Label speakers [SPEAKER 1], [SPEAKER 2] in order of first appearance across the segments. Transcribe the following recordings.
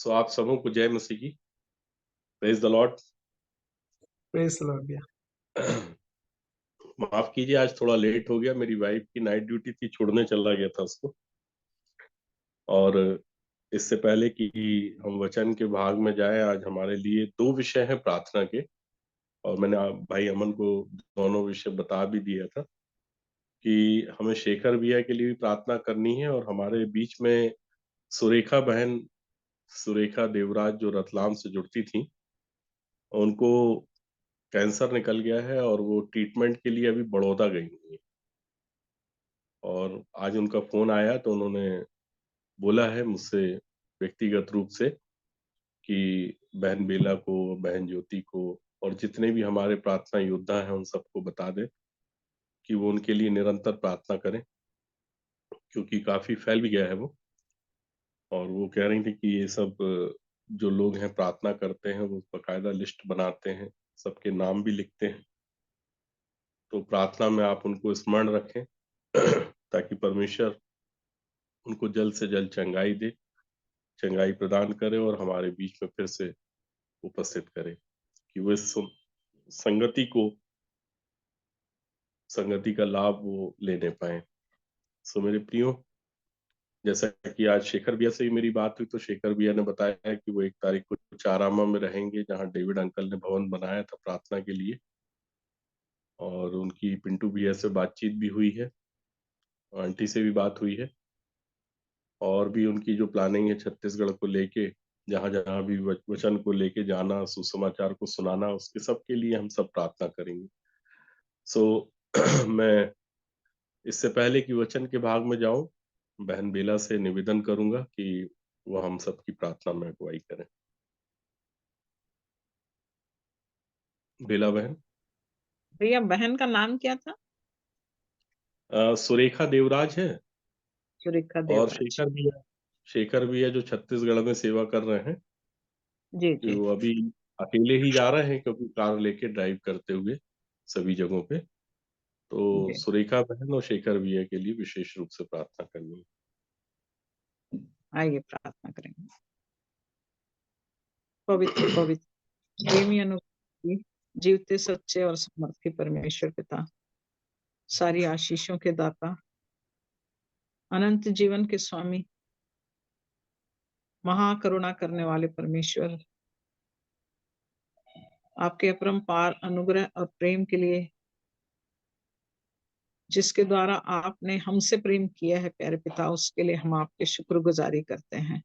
[SPEAKER 1] सो आप सबों को जय मसीह की। Praise the Lord.
[SPEAKER 2] Praise the Lord.
[SPEAKER 1] माफ कीजिए, आज थोड़ा लेट हो गया। मेरी वाइफ की नाइट ड्यूटी थी, छोड़ने चला गया था उसको। और इससे पहले कि हम वचन के भाग में जाए, आज हमारे लिए दो विषय हैं प्रार्थना के। और मैंने भाई अमन को दोनों विषय बता भी दिया था कि हमें शेखर भैया के लिए भी प्रार्थना करनी है, और हमारे बीच में सुरेखा बहन, सुरेखा देवराज, जो रतलाम से जुड़ती थी, उनको कैंसर निकल गया है और वो ट्रीटमेंट के लिए अभी बड़ौदा गई हुई है। और आज उनका फोन आया तो उन्होंने बोला है मुझसे व्यक्तिगत रूप से कि बहन बेला को, बहन ज्योति को और जितने भी हमारे प्रार्थना योद्धा हैं उन सबको बता दें कि वो उनके लिए निरंतर प्रार्थना करें, क्योंकि काफी फैल भी गया है वो। और वो कह रही थी कि ये सब जो लोग हैं प्रार्थना करते हैं वो बकायदा लिस्ट बनाते हैं, सबके नाम भी लिखते हैं। तो प्रार्थना में आप उनको स्मरण रखें ताकि परमेश्वर उनको जल्द से जल्द चंगाई दे, चंगाई प्रदान करे और हमारे बीच में फिर से उपस्थित करे, कि वो इस संगति का लाभ वो लेने पाए। सो मेरे प्रियो, जैसा कि आज शेखर भैया से ही मेरी बात हुई, तो शेखर भैया ने बताया है कि वो 1 तारीख को चारामा में रहेंगे, जहाँ डेविड अंकल ने भवन बनाया था प्रार्थना के लिए। और उनकी पिंटू भैया से बातचीत भी हुई है, आंटी से भी बात हुई है। और भी उनकी जो प्लानिंग है छत्तीसगढ़ को लेके, जहां जहां भी वचन को लेके जाना, सुसमाचार को सुनाना, उसके सब के लिए हम सब प्रार्थना करेंगे। सो मैं इससे पहले कि वचन के भाग में जाऊं, बहन बेला से निवेदन करूंगा कि वो हम सबकी प्रार्थना में अगुवाई करें। बेला बहन।
[SPEAKER 3] भैया बहन का नाम क्या था?
[SPEAKER 1] सुरेखा देवराज है।
[SPEAKER 3] सुरेखा
[SPEAKER 1] और
[SPEAKER 3] देवराज।
[SPEAKER 1] शेखर भी है जो छत्तीसगढ़ में सेवा कर रहे हैं।
[SPEAKER 3] जी
[SPEAKER 1] कि
[SPEAKER 3] जी।
[SPEAKER 1] वो अभी अकेले ही जा रहे हैं, क्योंकि कार लेके ड्राइव करते हुए सभी जगहों पे। तो
[SPEAKER 3] जी
[SPEAKER 1] सुरेखा बहन और शेखर भैया के लिए विशेष रूप से प्रार्थना करनी है।
[SPEAKER 3] आइए प्रार्थना करेंगे। पवित्र पवित्र प्रेमी अनुग्रही, जीवते सच्चे और समर्थी परमेश्वर पिता, सारी आशीषों के दाता, अनंत जीवन के स्वामी, महाकरुणा करने वाले परमेश्वर, आपके अपरंपार अनुग्रह और प्रेम के लिए, जिसके द्वारा आपने हमसे प्रेम किया है प्यारे पिता, उसके लिए हम आपके शुक्रगुजारी करते हैं।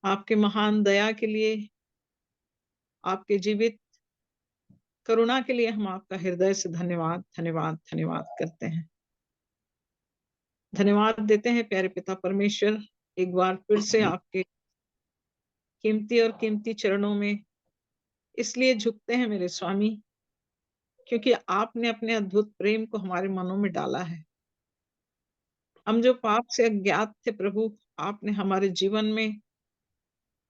[SPEAKER 3] आपके महान दया के लिए, आपके जीवित करुणा के लिए हम आपका हृदय से धन्यवाद धन्यवाद धन्यवाद करते हैं। धन्यवाद देते हैं प्यारे पिता परमेश्वर, एक बार फिर से आपके कीमती और कीमती चरणों में इसलिए झुकते हैं मेरे स्वामी, क्योंकि आपने अपने अद्भुत प्रेम को हमारे मनों में डाला है। हम जो पाप से अज्ञात थे प्रभु, आपने हमारे जीवन में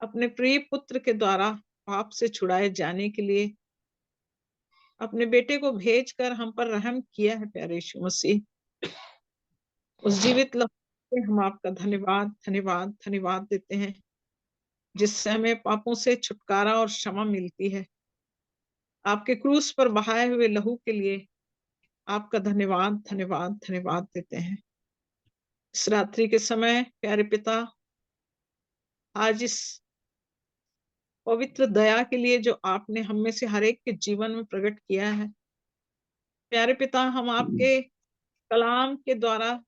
[SPEAKER 3] अपने प्रिय पुत्र के द्वारा पाप से छुड़ाए जाने के लिए अपने बेटे को भेजकर हम पर रहम किया है प्यारे यीशु मसीह। उस जीवित लहू से हम आपका धन्यवाद धन्यवाद धन्यवाद देते हैं, जिससे हमें पापों से छुटकारा और क्षमा मिलती है। आपके क्रूस पर बहाए हुए लहू के लिए आपका धन्यवाद धन्यवाद धन्यवाद देते हैं। इस रात्रि के समय प्यारे पिता, आज इस पवित्र दया के लिए जो आपने हम में से हर एक के जीवन में प्रकट किया है प्यारे पिता, हम आपके कलाम के द्वारा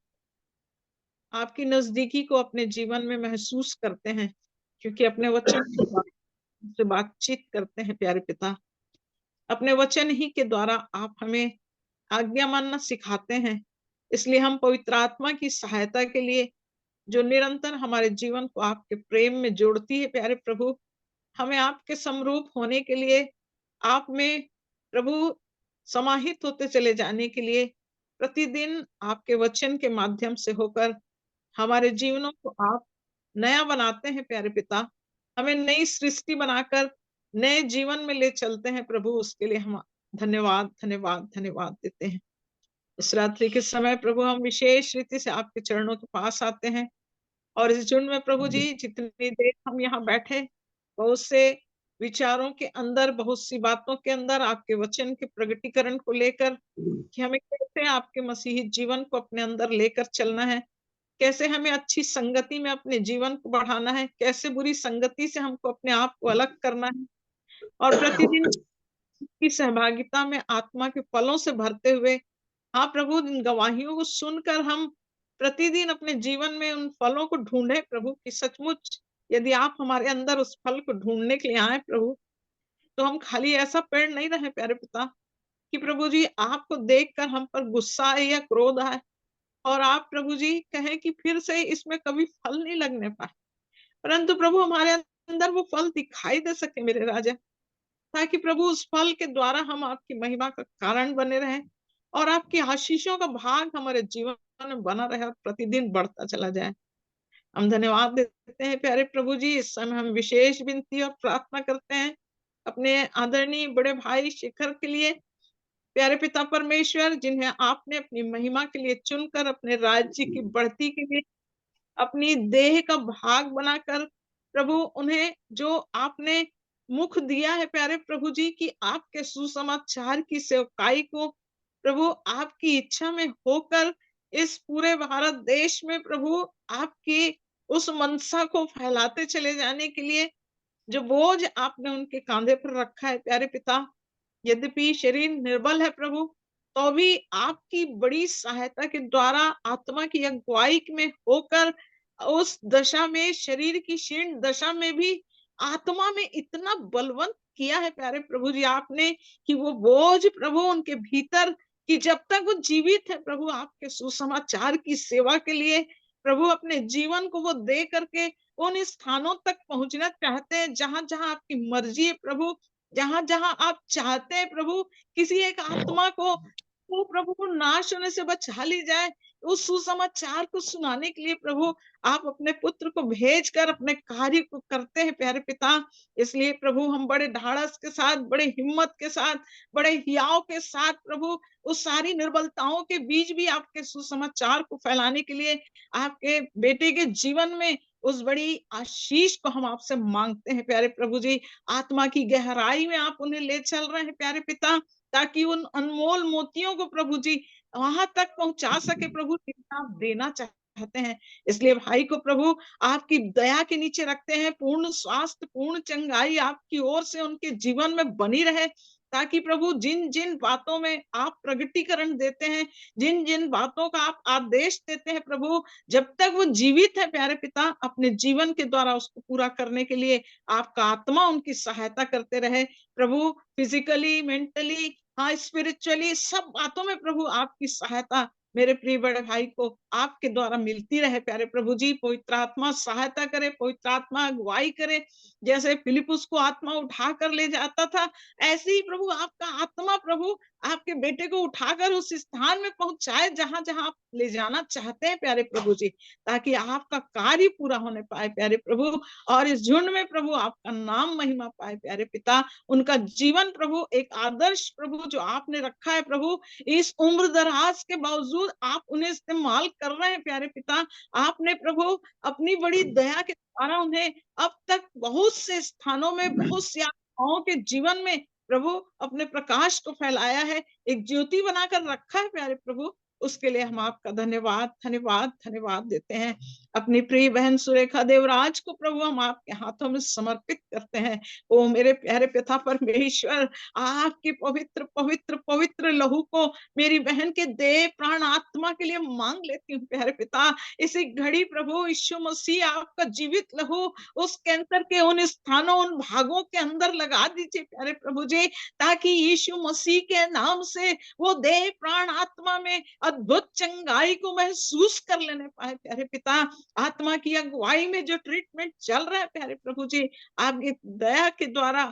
[SPEAKER 3] आपकी नजदीकी को अपने जीवन में महसूस करते हैं, क्योंकि अपने वचन से बातचीत करते हैं प्यारे पिता। अपने वचन ही के द्वारा आप हमें आज्ञा मानना सिखाते हैं। इसलिए हम पवित्र आत्मा की सहायता के लिए, जो निरंतर हमारे जीवन को आपके प्रेम में जोड़ती है प्यारे प्रभु, हमें आपके समरूप होने के लिए, आप में प्रभु समाहित होते चले जाने के लिए, प्रतिदिन आपके वचन के माध्यम से होकर हमारे जीवनों को आप नया बनाते हैं प्यारे पिता। हमें नई सृष्टि बनाकर नए जीवन में ले चलते हैं प्रभु, उसके लिए हम धन्यवाद धन्यवाद धन्यवाद देते हैं। इस रात्रि के समय प्रभु हम विशेष रीति से आपके चरणों के पास आते हैं और इस झुंड में प्रभु जी जितनी देर हम यहाँ बैठे, बहुत से विचारों के अंदर, बहुत सी बातों के अंदर आपके वचन के प्रगटीकरण को लेकर कि हमें कैसे आपके मसीही जीवन को अपने अंदर लेकर चलना है, कैसे हमें अच्छी संगति में अपने जीवन को बढ़ाना है, कैसे बुरी संगति से हमको अपने आप को अलग करना है, और प्रतिदिन की सहभागिता में आत्मा के फलों से भरते हुए, हाँ प्रभु, इन गवाहियों को सुनकर हम प्रतिदिन अपने जीवन में उन फलों को ढूंढे प्रभु, कि सचमुच यदि आप हमारे अंदर उस फल को ढूंढने के लिए आए प्रभु, तो हम खाली ऐसा पेड़ नहीं रहे प्यारे पिता, कि प्रभु जी आपको देखकर हम पर गुस्सा आए या क्रोध आए, और आप प्रभु जी कहें कि फिर से इसमें कभी फल नहीं लगने पाए, परंतु प्रभु हमारे अंदर वो फल दिखाई दे सके मेरे राजा, ताकि प्रभु उस फल के द्वारा हम आपकी महिमा का कारण बने रहें, और आपकी आशीषों का भाग हमारे जीवन में बना रहे और प्रतिदिन बढ़ता चला जाए। हम धन्यवाद देते हैं प्यारे प्रभु जी। इस समय हम विशेष विनती और प्रार्थना करते हैं अपने आदरणीय बड़े भाई शेखर के लिए, प्यारे पिता परमेश्वर, जिन्हें आपने अपनी महिमा के लिए चुनकर अपने राज्य की बढ़ती के लिए अपनी देह का भाग बनाकर प्रभु, उन्हें जो आपने मुख दिया है प्यारे प्रभु जी, की आपके सुसमाचार की सेवकाई को प्रभु आपकी इच्छा में होकर इस पूरे भारत देश में प्रभु आपकी उस मनसा को फैलाते चले जाने के लिए जो बोझ आपने उनके कांधे पर रखा है प्यारे पिता, यद्यपि शरीर निर्बल है प्रभु, तो भी आपकी बड़ी सहायता के द्वारा आत्मा की अगुवाई में होकर उस दशा में, शरीर की क्षीण दशा में भी आत्मा में इतना बलवंत किया है प्यारे प्रभु जी आपने, कि वो बोझ प्रभु उनके भीतर, कि जब तक वो जीवित है प्रभु आपके सुसमाचार की सेवा के लिए प्रभु अपने जीवन को वो दे करके उन स्थानों तक पहुंचना चाहते हैं जहां जहां आपकी मर्जी है प्रभु, जहां जहां आप चाहते हैं प्रभु किसी एक आत्मा को वो प्रभु को नाश होने से बचा ली जाए, उस सुसमाचार को सुनाने के लिए प्रभु आप अपने पुत्र को भेजकर अपने कार्य को करते हैं प्यारे पिता। इसलिए प्रभु हम बड़े ढाढ़स के साथ, बड़े हिम्मत के साथ, बड़े हियाव के साथ प्रभु उस सारी निर्बलताओं के बीच भी आपके सुसमाचार को फैलाने के लिए आपके बेटे के जीवन में उस बड़ी आशीष को हम आपसे मांगते हैं प्यारे प्रभु जी। आत्मा की गहराई में आप उन्हें ले चल रहे हैं प्यारे पिता, ताकि उन अनमोल मोतियों को प्रभु जी वहां तक पहुंचा सके प्रभु, जितना आप देना चाहते हैं। इसलिए भाई को प्रभु आपकी दया के नीचे रखते हैं, पूर्ण स्वास्थ्य, पूर्ण चंगाई आपकी ओर से उनके जीवन में बनी रहे, ताकि प्रभु जिन जिन बातों में आप प्रगटीकरण देते हैं, जिन जिन बातों का आप आदेश देते हैं प्रभु, जब तक वो जीवित है प्यारे पिता, अपने जीवन के द्वारा उसको पूरा करने के लिए आपका आत्मा उनकी सहायता करते रहे प्रभु, फिजिकली, मेंटली, हाँ स्पिरिचुअली, सब बातों में प्रभु आपकी सहायता मेरे प्रिय बड़े भाई को आपके द्वारा मिलती रहे प्यारे प्रभु जी। पवित्र आत्मा सहायता करे, पवित्र आत्मा अगुवाई करे, जैसे फिलिपुस को आत्मा उठा कर ले जाता था, ऐसे ही प्रभु आपका आत्मा प्रभु आपके बेटे को उठाकर उस स्थान में पहुंचाए जहां जहां आप ले जाना चाहते हैं प्यारे प्रभु जी, ताकि आपका कार्य पूरा होने पाए प्यारे प्रभु, और इस झुंड में प्रभु आपका नाम महिमा पाए प्यारे पिता। उनका जीवन प्रभु एक आदर्श प्रभु जो आपने रखा है प्रभु, इस उम्र दराज के बावजूद आप उन्हें इस्तेमाल कर रहे हैं प्यारे पिता। आपने प्रभु अपनी बड़ी दया के द्वारा उन्हें अब तक बहुत से स्थानों में, बहुत सी आत्माओं के जीवन में प्रभु अपने प्रकाश को फैलाया है, एक ज्योति बनाकर रखा है प्यारे प्रभु, उसके लिए हम आपका धन्यवाद धन्यवाद धन्यवाद देते हैं। अपनी प्रिय बहन सुरेखा देवराज को प्रभु हम आपके हाथों में समर्पित करते हैं। ओ मेरे प्यारे पिता परमेश्वर, आपके पवित्र पवित्र पवित्र लहू को मेरी बहन के देह प्राण आत्मा के लिए मांग लेती हूँ प्यारे पिता। इसी घड़ी प्रभु यीशु मसीह आपका जीवित लहू उस कैंसर के उन स्थानों, उन भागों के अंदर लगा दीजिए प्यारे प्रभु जी, ताकि यीशु मसीह के नाम से वो देह प्राण आत्मा में अद्भुत चंगाई को महसूस कर लेने पाए प्यारे पिता। आत्मा की अगुवाई में जो ट्रीटमेंट चल रहा है प्यारे प्रभु जी, आपकी दया के द्वारा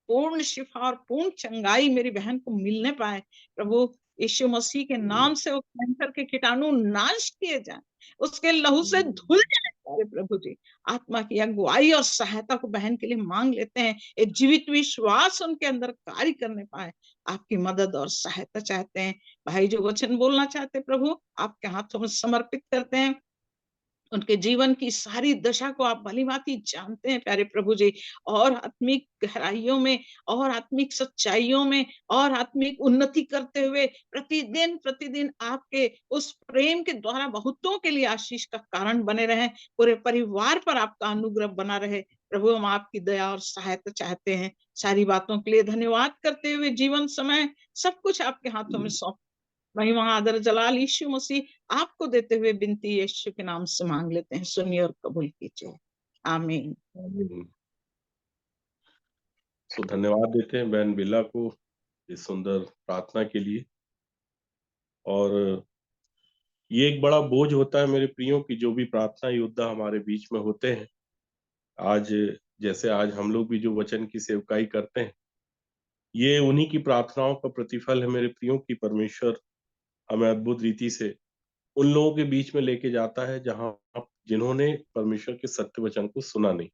[SPEAKER 3] पूर्ण शिफा और पूर्ण चंगाई मेरी बहन को मिलने पाए प्रभु। यीशु मसीह के नाम से वो कैंसर के कीटाणु नाश किए जाए, उसके लहू से धुल जाए प्यारे प्रभु जी। आत्मा की अगुवाई और सहायता को बहन के लिए मांग लेते हैं, एक जीवित विश्वास उनके अंदर कार्य करने पाए, आपकी मदद और सहायता चाहते हैं। भाई जो वचन बोलना चाहते प्रभु आपके हाथों में समर्पित करते हैं, उनके जीवन की सारी दशा को आप भली-भांति जानते हैं प्यारे प्रभु जी, और आत्मिक गहराइयों में और आत्मिक सच्चाइयों में और आत्मिक उन्नति करते हुए प्रतिदिन आपके उस प्रेम के द्वारा बहुतों के लिए आशीष का कारण बने रहें। पूरे परिवार पर आपका अनुग्रह बना रहे। प्रभु, हम आपकी दया और सहायता चाहते हैं। सारी बातों के लिए धन्यवाद करते हुए जीवन, समय सब कुछ आपके हाथों में सौंप महिमा, आदर, जलाल यीशु मसीह आपको देते हुए विनती यीशु के नाम से मांग लेते हैं। सुनिए और कबूल कीजिए। आमीन।
[SPEAKER 1] आमीन। सो धन्यवाद देते हैं बहन बिला को इस सुंदर प्रार्थना के लिए। और ये एक बड़ा बोझ होता है मेरे प्रियो की जो भी प्रार्थना योद्धा हमारे बीच में होते हैं। आज जैसे आज हम लोग भी जो वचन की सेवकाई करते हैं, ये उन्हीं की प्रार्थनाओं का प्रतिफल है मेरे प्रियो की परमेश्वर हमें अद्भुत रीति से उन लोगों के बीच में लेके जाता है जहां जिन्होंने परमेश्वर के सत्य वचन को सुना नहीं।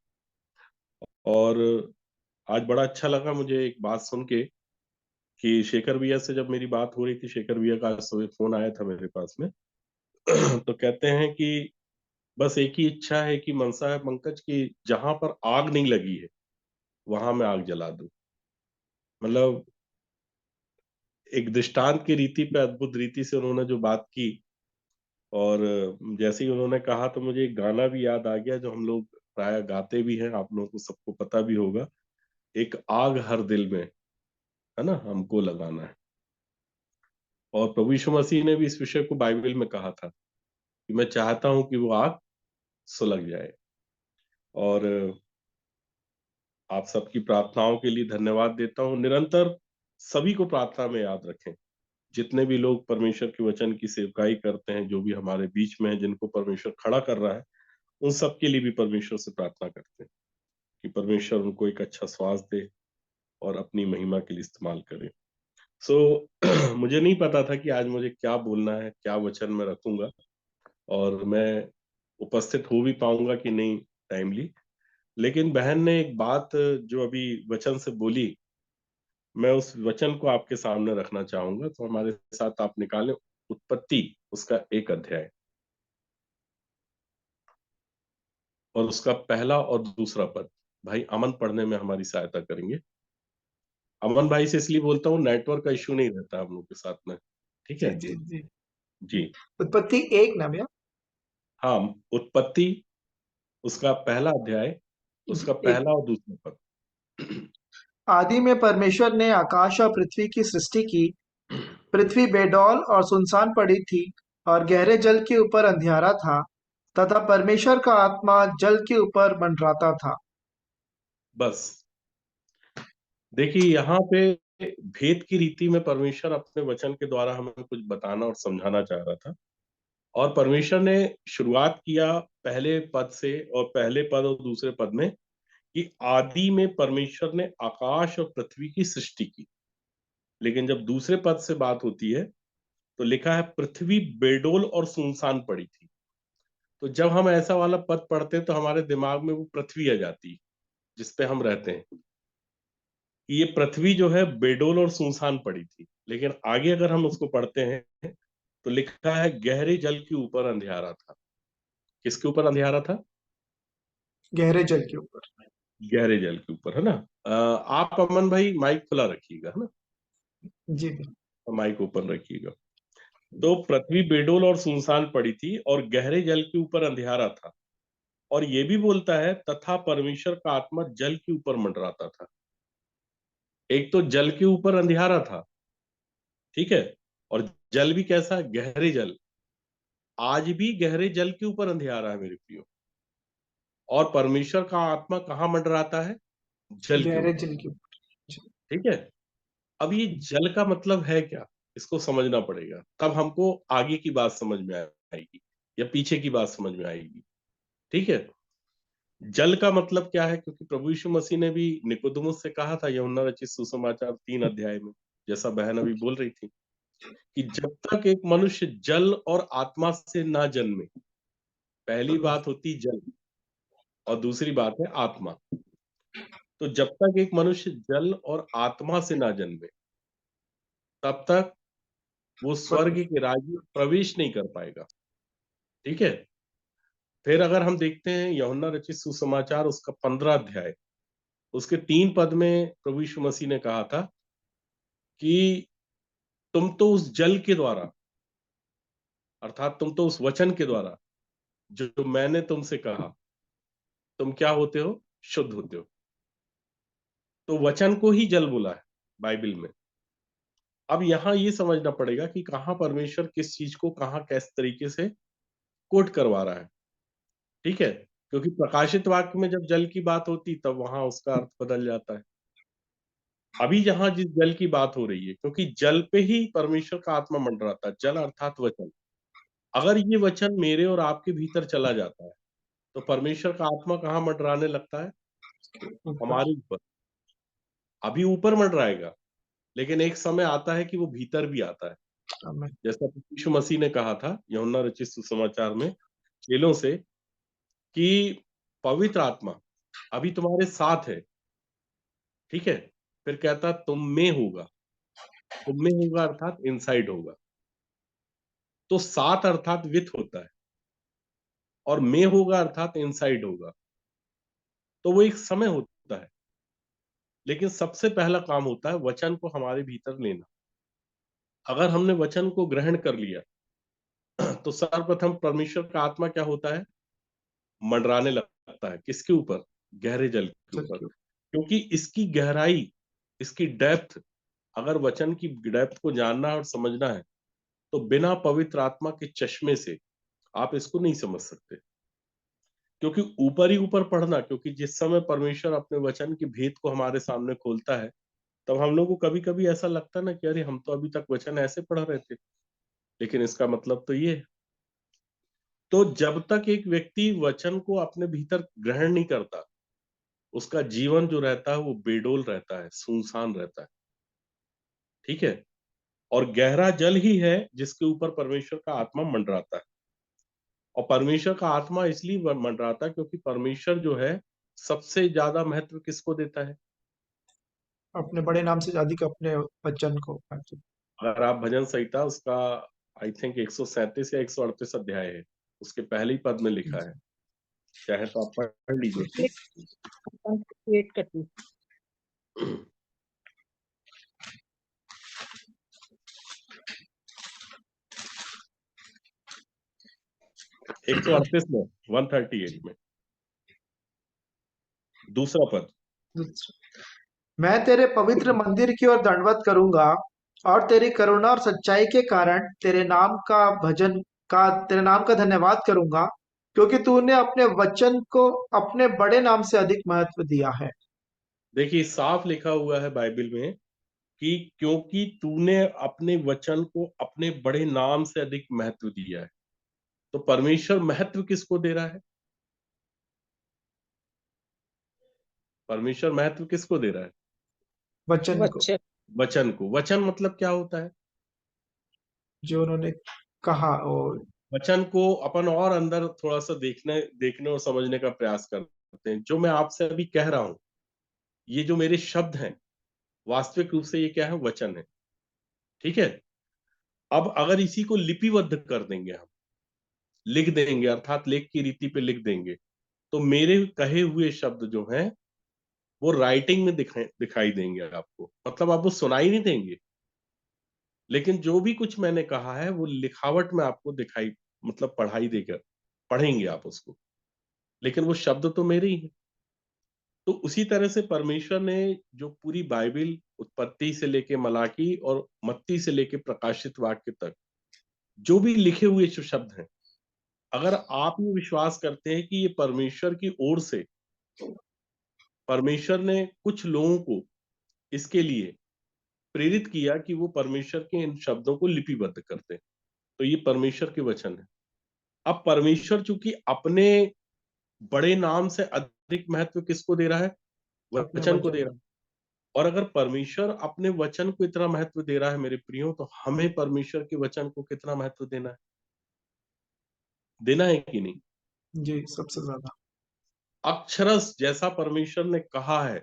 [SPEAKER 1] और आज बड़ा अच्छा लगा मुझे एक बात सुन के कि शेखर भैया से जब मेरी बात हो रही थी, शेखर भैया का आज सुबह फोन आया था मेरे पास में तो कहते हैं कि बस एक ही इच्छा है कि मनसा है पंकज की जहां पर आग नहीं लगी है वहां मैं आग जला दूं। मतलब एक दृष्टांत की रीति पे अद्भुत रीति से उन्होंने जो बात की। और जैसे ही उन्होंने कहा तो मुझे एक गाना भी याद आ गया जो हम लोग प्राय गाते भी हैं, आप लोगों को सबको पता भी होगा, एक आग हर दिल में है ना हमको लगाना है। और प्रभु यीशु मसीह ने भी इस विषय को बाइबल में कहा था कि मैं चाहता हूं कि वो आग सुलग जाए। और आप सबकी प्रार्थनाओं के लिए धन्यवाद देता हूं। निरंतर सभी को प्रार्थना में याद रखें, जितने भी लोग परमेश्वर के वचन की सेवकाई करते हैं, जो भी हमारे बीच में है, जिनको परमेश्वर खड़ा कर रहा है, उन सब के लिए भी परमेश्वर से प्रार्थना करते हैं कि परमेश्वर उनको एक अच्छा स्वास्थ्य दे और अपनी महिमा के लिए इस्तेमाल करे। मुझे नहीं पता था कि आज मुझे क्या बोलना है, क्या वचन मैं रखूंगा और मैं उपस्थित हो भी पाऊंगा कि नहीं टाइमली। लेकिन बहन ने एक बात जो अभी वचन से बोली, मैं उस वचन को आपके सामने रखना चाहूंगा। तो हमारे साथ आप निकालें उत्पत्ति उसका 1 अध्याय और उसका पहला और दूसरा पद। भाई अमन पढ़ने में हमारी सहायता करेंगे। अमन भाई से इसलिए बोलता हूँ, नेटवर्क का इश्यू नहीं रहता हम लोग के साथ में, ठीक
[SPEAKER 2] जी
[SPEAKER 1] है
[SPEAKER 2] जी जी।
[SPEAKER 1] जी।
[SPEAKER 2] उत्पत्ति 1 ना भैया?
[SPEAKER 1] हाँ, उत्पत्ति उसका पहला अध्याय
[SPEAKER 2] जी
[SPEAKER 1] उसका
[SPEAKER 2] एक।
[SPEAKER 1] पहला और दूसरा पद।
[SPEAKER 2] आदि में परमेश्वर ने आकाश और पृथ्वी की सृष्टि की। पृथ्वी बेडौल और सुनसान पड़ी थी और गहरे जल के ऊपर अंधियारा था, तथा परमेश्वर का आत्मा जल के ऊपर मंडराता था।
[SPEAKER 1] बस देखिए यहाँ पे भेद की रीति में परमेश्वर अपने वचन के द्वारा हमें कुछ बताना और समझाना चाह रहा था। और परमेश्वर ने शुरुआत किया पहले पद से, और पहले पद और दूसरे पद में कि आदि में परमेश्वर ने आकाश और पृथ्वी की सृष्टि की। लेकिन जब दूसरे पद से बात होती है तो लिखा है पृथ्वी बेडोल और सुनसान पड़ी थी। तो जब हम ऐसा वाला पद पढ़ते हैं तो हमारे दिमाग में वो पृथ्वी आ जाती है जिसपे हम रहते हैं। ये पृथ्वी जो है बेडोल और सुनसान पड़ी थी। लेकिन आगे अगर हम उसको पढ़ते हैं तो लिखा है गहरे जल के ऊपर अंधियारा था। किसके ऊपर अंधियारा था?
[SPEAKER 2] गहरे जल के ऊपर।
[SPEAKER 1] गहरे जल के ऊपर, है ना। आप अमन भाई माइक खुला रखिएगा, है ना,
[SPEAKER 2] जी भैया।
[SPEAKER 1] माइक ओपन रखिएगा। तो पृथ्वी बेडोल और सुनसान पड़ी थी और गहरे जल के ऊपर अंधियारा था। और ये भी बोलता है तथा परमेश्वर का आत्मा जल के ऊपर मंडराता था। एक तो जल के ऊपर अंधियारा था, ठीक है, और जल भी कैसा? गहरे जल। आज भी गहरे जल के ऊपर अंधियारा है मेरे प्रियो। और परमेश्वर का आत्मा कहाँ मंडराता है? जल के
[SPEAKER 2] गहरे
[SPEAKER 1] ऊपर,
[SPEAKER 2] जल के ऊपर। जी।
[SPEAKER 1] ठीक है। अब ये जल का मतलब है क्या, इसको समझना पड़ेगा, तब हमको आगे की बात समझ में आएगी या पीछे की बात समझ में आएगी, ठीक है। जल का मतलब क्या है? क्योंकि प्रभु यीशु मसीह ने भी निकोदेमुस से कहा था यूहन्ना रचित सुसमाचार 3 अध्याय में, जैसा बहन अभी बोल रही थी, कि जब तक एक मनुष्य जल और आत्मा से ना जन्मे, पहली बात होती जल और दूसरी बात है आत्मा। तो जब तक एक मनुष्य जल और आत्मा से ना जन्मे तब तक वो स्वर्ग के राज्य में प्रवेश नहीं कर पाएगा, ठीक है। फिर अगर हम देखते हैं यूहन्ना रचित सुसमाचार उसका 15 अध्याय, उसके 3 पद में प्रभु यीशु मसीह ने कहा था कि तुम तो उस जल के द्वारा, अर्थात तुम तो उस वचन के द्वारा जो मैंने तुमसे कहा, तुम क्या होते हो? शुद्ध होते हो। तो वचन को ही जल बोला है बाइबल में। अब यहाँ ये समझना पड़ेगा कि कहाँ परमेश्वर किस चीज को कहाँ किस तरीके से कोट करवा रहा है। ठीक है, क्योंकि प्रकाशित वाक्य में जब जल की बात होती तब वहां उसका अर्थ बदल जाता है। अभी जहां जिस जल की बात हो रही है, क्योंकि जल पे ही परमेश्वर का आत्मा मंडराता है, जल अर्थात वचन। अगर ये वचन मेरे और आपके भीतर चला जाता है तो परमेश्वर का आत्मा कहाँ मंडराने लगता है?
[SPEAKER 2] ऊपर।
[SPEAKER 1] हमारे ऊपर। अभी ऊपर मंडराएगा, लेकिन एक समय आता है कि वो भीतर भी आता है।
[SPEAKER 2] आमीन।
[SPEAKER 1] जैसा यीशु मसीह ने कहा था यूहन्ना रचित सुसमाचार में चेलों से कि पवित्र आत्मा अभी तुम्हारे साथ है। ठीक है, फिर कहता तुम में होगा अर्थात इनसाइड होगा। तो साथ अर्थात विथ होता है, और में होगा अर्थात इनसाइड होगा। तो वो एक समय होता है, लेकिन सबसे पहला काम होता है वचन को हमारे भीतर लेना। अगर हमने वचन को ग्रहण कर लिया तो सर्वप्रथम परमेश्वर का आत्मा क्या होता है? मंडराने लगता है। किसके ऊपर? गहरे जल के
[SPEAKER 2] चल
[SPEAKER 1] ऊपर।
[SPEAKER 2] के
[SPEAKER 1] क्योंकि इसकी गहराई, इसकी डेप्थ, अगर वचन की डेप्थ को जानना और समझना है तो बिना पवित्र आत्मा के चश्मे से आप इसको नहीं समझ सकते। क्योंकि ऊपर ही ऊपर पढ़ना, क्योंकि जिस समय परमेश्वर अपने वचन के भेद को हमारे सामने खोलता है तब हम लोग को कभी कभी ऐसा लगता है ना कि अरे हम तो अभी तक वचन ऐसे पढ़ रहे थे, लेकिन इसका मतलब तो ये है। तो जब तक एक व्यक्ति वचन को अपने भीतर ग्रहण नहीं करता, उसका जीवन जो रहता है वो बेडोल रहता है, सुनसान रहता है। ठीक है, और गहरा जल ही है जिसके ऊपर परमेश्वर का आत्मा मंडराता है। और परमेश्वर का आत्मा इसलिए मंडराता है क्योंकि परमेश्वर जो है सबसे ज्यादा महत्व किसको देता है?
[SPEAKER 2] अपने बड़े नाम से अधिक अपने वचन को।
[SPEAKER 1] अगर आप भजन संहिता उसका आई थिंक 137 या 138 अध्याय है, उसके पहले ही पद में लिखा है, चाहे तो आप पढ़ लीजिए।
[SPEAKER 3] क्रिएट करती
[SPEAKER 1] 138 में, 138 में दूसरा पद।
[SPEAKER 2] मैं तेरे पवित्र मंदिर की ओर दंडवत करूंगा और तेरी करुणा और सच्चाई के कारण तेरे नाम का धन्यवाद करूंगा, क्योंकि तूने अपने वचन को अपने बड़े नाम से अधिक महत्व दिया है।
[SPEAKER 1] देखिए साफ लिखा हुआ है बाइबल में कि क्योंकि तूने अपने वचन को अपने बड़े नाम से अधिक महत्व दिया है। तो परमेश्वर महत्व किसको दे रहा है? परमेश्वर महत्व किसको दे रहा है?
[SPEAKER 2] वचन को,
[SPEAKER 3] वचन।
[SPEAKER 1] वचन को। वचन मतलब क्या होता है?
[SPEAKER 2] जो उन्होंने कहा। और
[SPEAKER 1] वचन को अपन और अंदर थोड़ा सा देखने देखने और समझने का प्रयास करते हैं। जो मैं आपसे अभी कह रहा हूं, ये जो मेरे शब्द हैं, वास्तविक रूप से ये क्या है? वचन है। ठीक है, अब अगर इसी को लिपिबद्ध कर देंगे, हम लिख देंगे अर्थात लेख की रीति पे लिख देंगे, तो मेरे कहे हुए शब्द जो हैं वो राइटिंग में दिखाई देंगे आपको। मतलब आप वो सुनाई नहीं देंगे, लेकिन जो भी कुछ मैंने कहा है वो लिखावट में आपको दिखाई, मतलब पढ़ाई देकर पढ़ेंगे आप उसको, लेकिन वो शब्द तो मेरे ही हैं। तो उसी तरह से परमेश्वर ने जो पूरी बाइबल उत्पत्ति से लेके मलाकी और मत्ती से लेके प्रकाशित वाक्य तक जो भी लिखे हुए जो शब्द हैं, अगर आप ये विश्वास करते हैं कि ये परमेश्वर की ओर से परमेश्वर ने कुछ लोगों को इसके लिए प्रेरित किया कि वो परमेश्वर के इन शब्दों को लिपिबद्ध करते हैं, तो ये परमेश्वर के वचन है। अब परमेश्वर चूंकि अपने बड़े नाम से अधिक महत्व किसको दे रहा है?
[SPEAKER 2] अपने
[SPEAKER 1] वचन को
[SPEAKER 2] वचन
[SPEAKER 1] दे रहा है। और अगर परमेश्वर अपने वचन को इतना महत्व दे रहा है मेरे प्रियो, तो हमें परमेश्वर के वचन को कितना महत्व देना है? देना है कि नहीं?
[SPEAKER 2] जी, सबसे ज्यादा।
[SPEAKER 1] अक्षरस जैसा परमेश्वर ने कहा है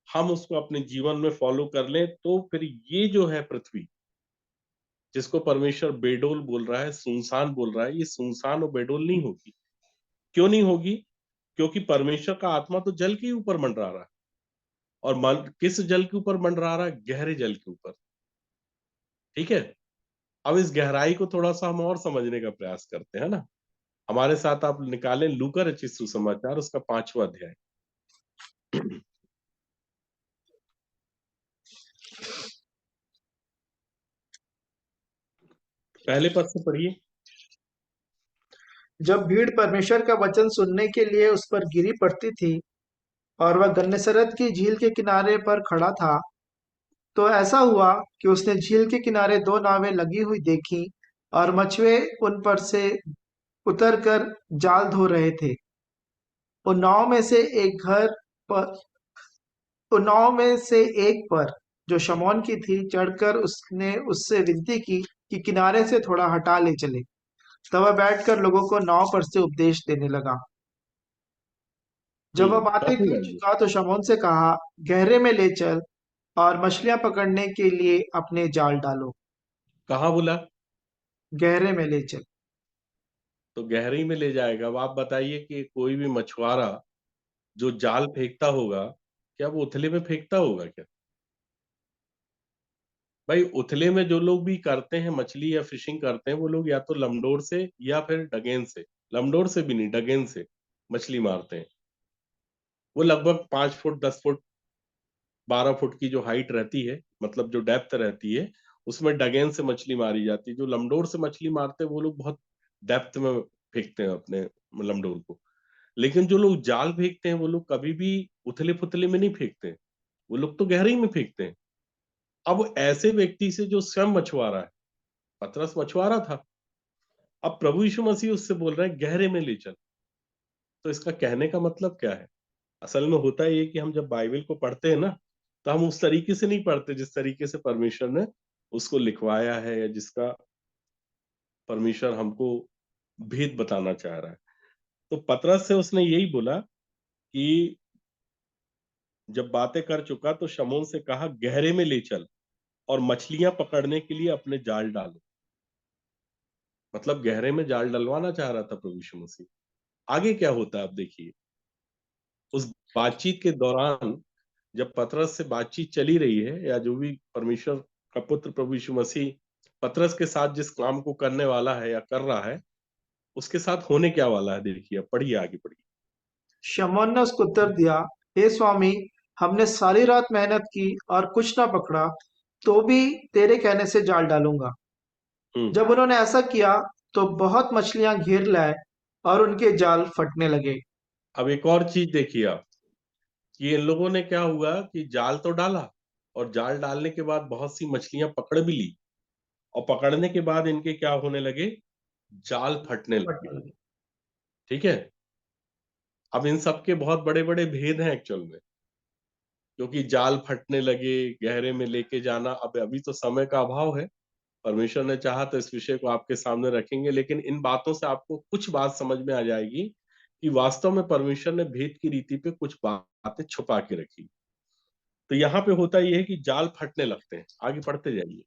[SPEAKER 1] हम उसको अपने जीवन में फॉलो कर लें, तो फिर ये जो है पृथ्वी, जिसको परमेश्वर बेडोल बोल रहा है, सुनसान बोल रहा है, ये सुनसान और बेडोल नहीं होगी। क्यों नहीं होगी? क्योंकि परमेश्वर का आत्मा तो जल के ऊपर मंडरा रहा है, और मन किस जल के ऊपर मंडरा रहा है? गहरे जल के ऊपर। ठीक है, अब इस गहराई को थोड़ा सा हम और समझने का प्रयास करते हैं ना। हमारे साथ आप निकालें लूका रचित सुसमाचार, उसका 5वां अध्याय। पहले पद से पढ़िए।
[SPEAKER 2] जब भीड़ परमेश्वर का वचन सुनने के लिए उस पर गिरी पड़ती थी और वह गन्नेसरत की झील के किनारे पर खड़ा था, तो ऐसा हुआ कि उसने झील के किनारे 2 नावें लगी हुई देखीं और मछुए उन पर से उतरकर जाल धो रहे थे। उन नाव में से एक घर पर उन नाव में से एक पर, जो शमौन की थी, चढ़कर उसने उससे विनती की कि किनारे से थोड़ा हटा ले चले। तब वह बैठकर लोगों को नाव पर से उपदेश देने लगा। जब वह बातें
[SPEAKER 1] काफी
[SPEAKER 2] कर
[SPEAKER 1] आइए।
[SPEAKER 2] चुका तो शमौन से कहा, गहरे में ले चल और मछलियां पकड़ने के लिए अपने जाल डालो।
[SPEAKER 1] कहाँ बोला?
[SPEAKER 2] गहरे में ले चल।
[SPEAKER 1] तो गहरी में ले जाएगा। अब आप बताइए कि कोई भी मछुआरा जो जाल फेंकता होगा, क्या वो उथले में फेंकता होगा क्या? भाई उथले में जो लोग भी करते हैं मछली या फिशिंग करते हैं, वो लोग या तो लमडोर से या फिर डगेन से, लमडोर से भी नहीं, डगेन से मछली मारते हैं। वो लगभग 5 फुट, 10 फुट, 12 फुट की जो हाइट रहती है, मतलब जो डेप्थ रहती है, उसमें डगेन से मछली मारी जाती है। जो लमडोर से मछली मारते हैं वो लोग बहुत डेप्थ में फेंकते हैं अपने लमडोर को। लेकिन जो लोग जाल फेंकते हैं वो लोग कभी भी उथले पुथले में नहीं फेंकते हैं, वो लोग तो गहराई में फेंकते हैं। अब ऐसे व्यक्ति से जो स्वयं मछुआरा है, पतरस मछुआरा था, अब प्रभु यीशु मसीह उससे बोल रहे हैं गहरे में ले चल। तो इसका कहने का मतलब क्या है? असल में होता है ये कि हम जब बाइबल को पढ़ते हैं ना, तो हम उस तरीके से नहीं पढ़ते जिस तरीके से परमेश्वर ने उसको लिखवाया है, या जिसका परमेश्वर हमको भेद बताना चाह रहा है। तो पतरस से उसने यही बोला कि जब बातें कर चुका तो शमौन से कहा, गहरे में ले चल और मछलियां पकड़ने के लिए अपने जाल डालो। मतलब गहरे में जाल डलवाना चाह रहा था प्रभु यीशु मसीह। आगे क्या होता है आप देखिए। उस बातचीत के दौरान जब पतरस से बातचीत चली रही है, या जो भी परमेश्वर का पुत्र प्रभु यीशु मसीह पतरस के साथ जिस काम को करने वाला है या कर रहा है, उसके साथ होने क्या वाला है, देखिए। अब पढ़िए, आगे पढ़िए।
[SPEAKER 2] शमौन ने उसको उत्तर दिया, हे स्वामी, हमने सारी रात मेहनत की और कुछ ना पकड़ा, तो भी तेरे कहने से जाल डालूंगा।
[SPEAKER 1] हम्म।
[SPEAKER 2] जब उन्होंने ऐसा किया तो बहुत मछलियां घेर लाए और उनके जाल फटने लगे।
[SPEAKER 1] अब एक और चीज देखिए आप, कि इन लोगों ने क्या हुआ कि जाल तो डाला, और जाल डालने के बाद बहुत सी मछलियां पकड़ भी ली, और पकड़ने के बाद इनके क्या होने लगे? जाल फटने लगे।
[SPEAKER 2] फटने लगे।
[SPEAKER 1] ठीक है। अब इन सब के बहुत बड़े बड़े भेद हैं एक्चुअल में, क्योंकि जाल फटने लगे, गहरे में लेके जाना। अब अभी तो समय का अभाव है, परमेश्वर ने चाहा तो इस विषय को आपके सामने रखेंगे, लेकिन इन बातों से आपको कुछ बात समझ में आ जाएगी कि वास्तव में परमेश्वर ने भेद की रीति पे कुछ बातें छुपा के रखी। तो यहाँ पे होता यह है कि जाल फटने लगते हैं। आगे पढ़ते जाइए।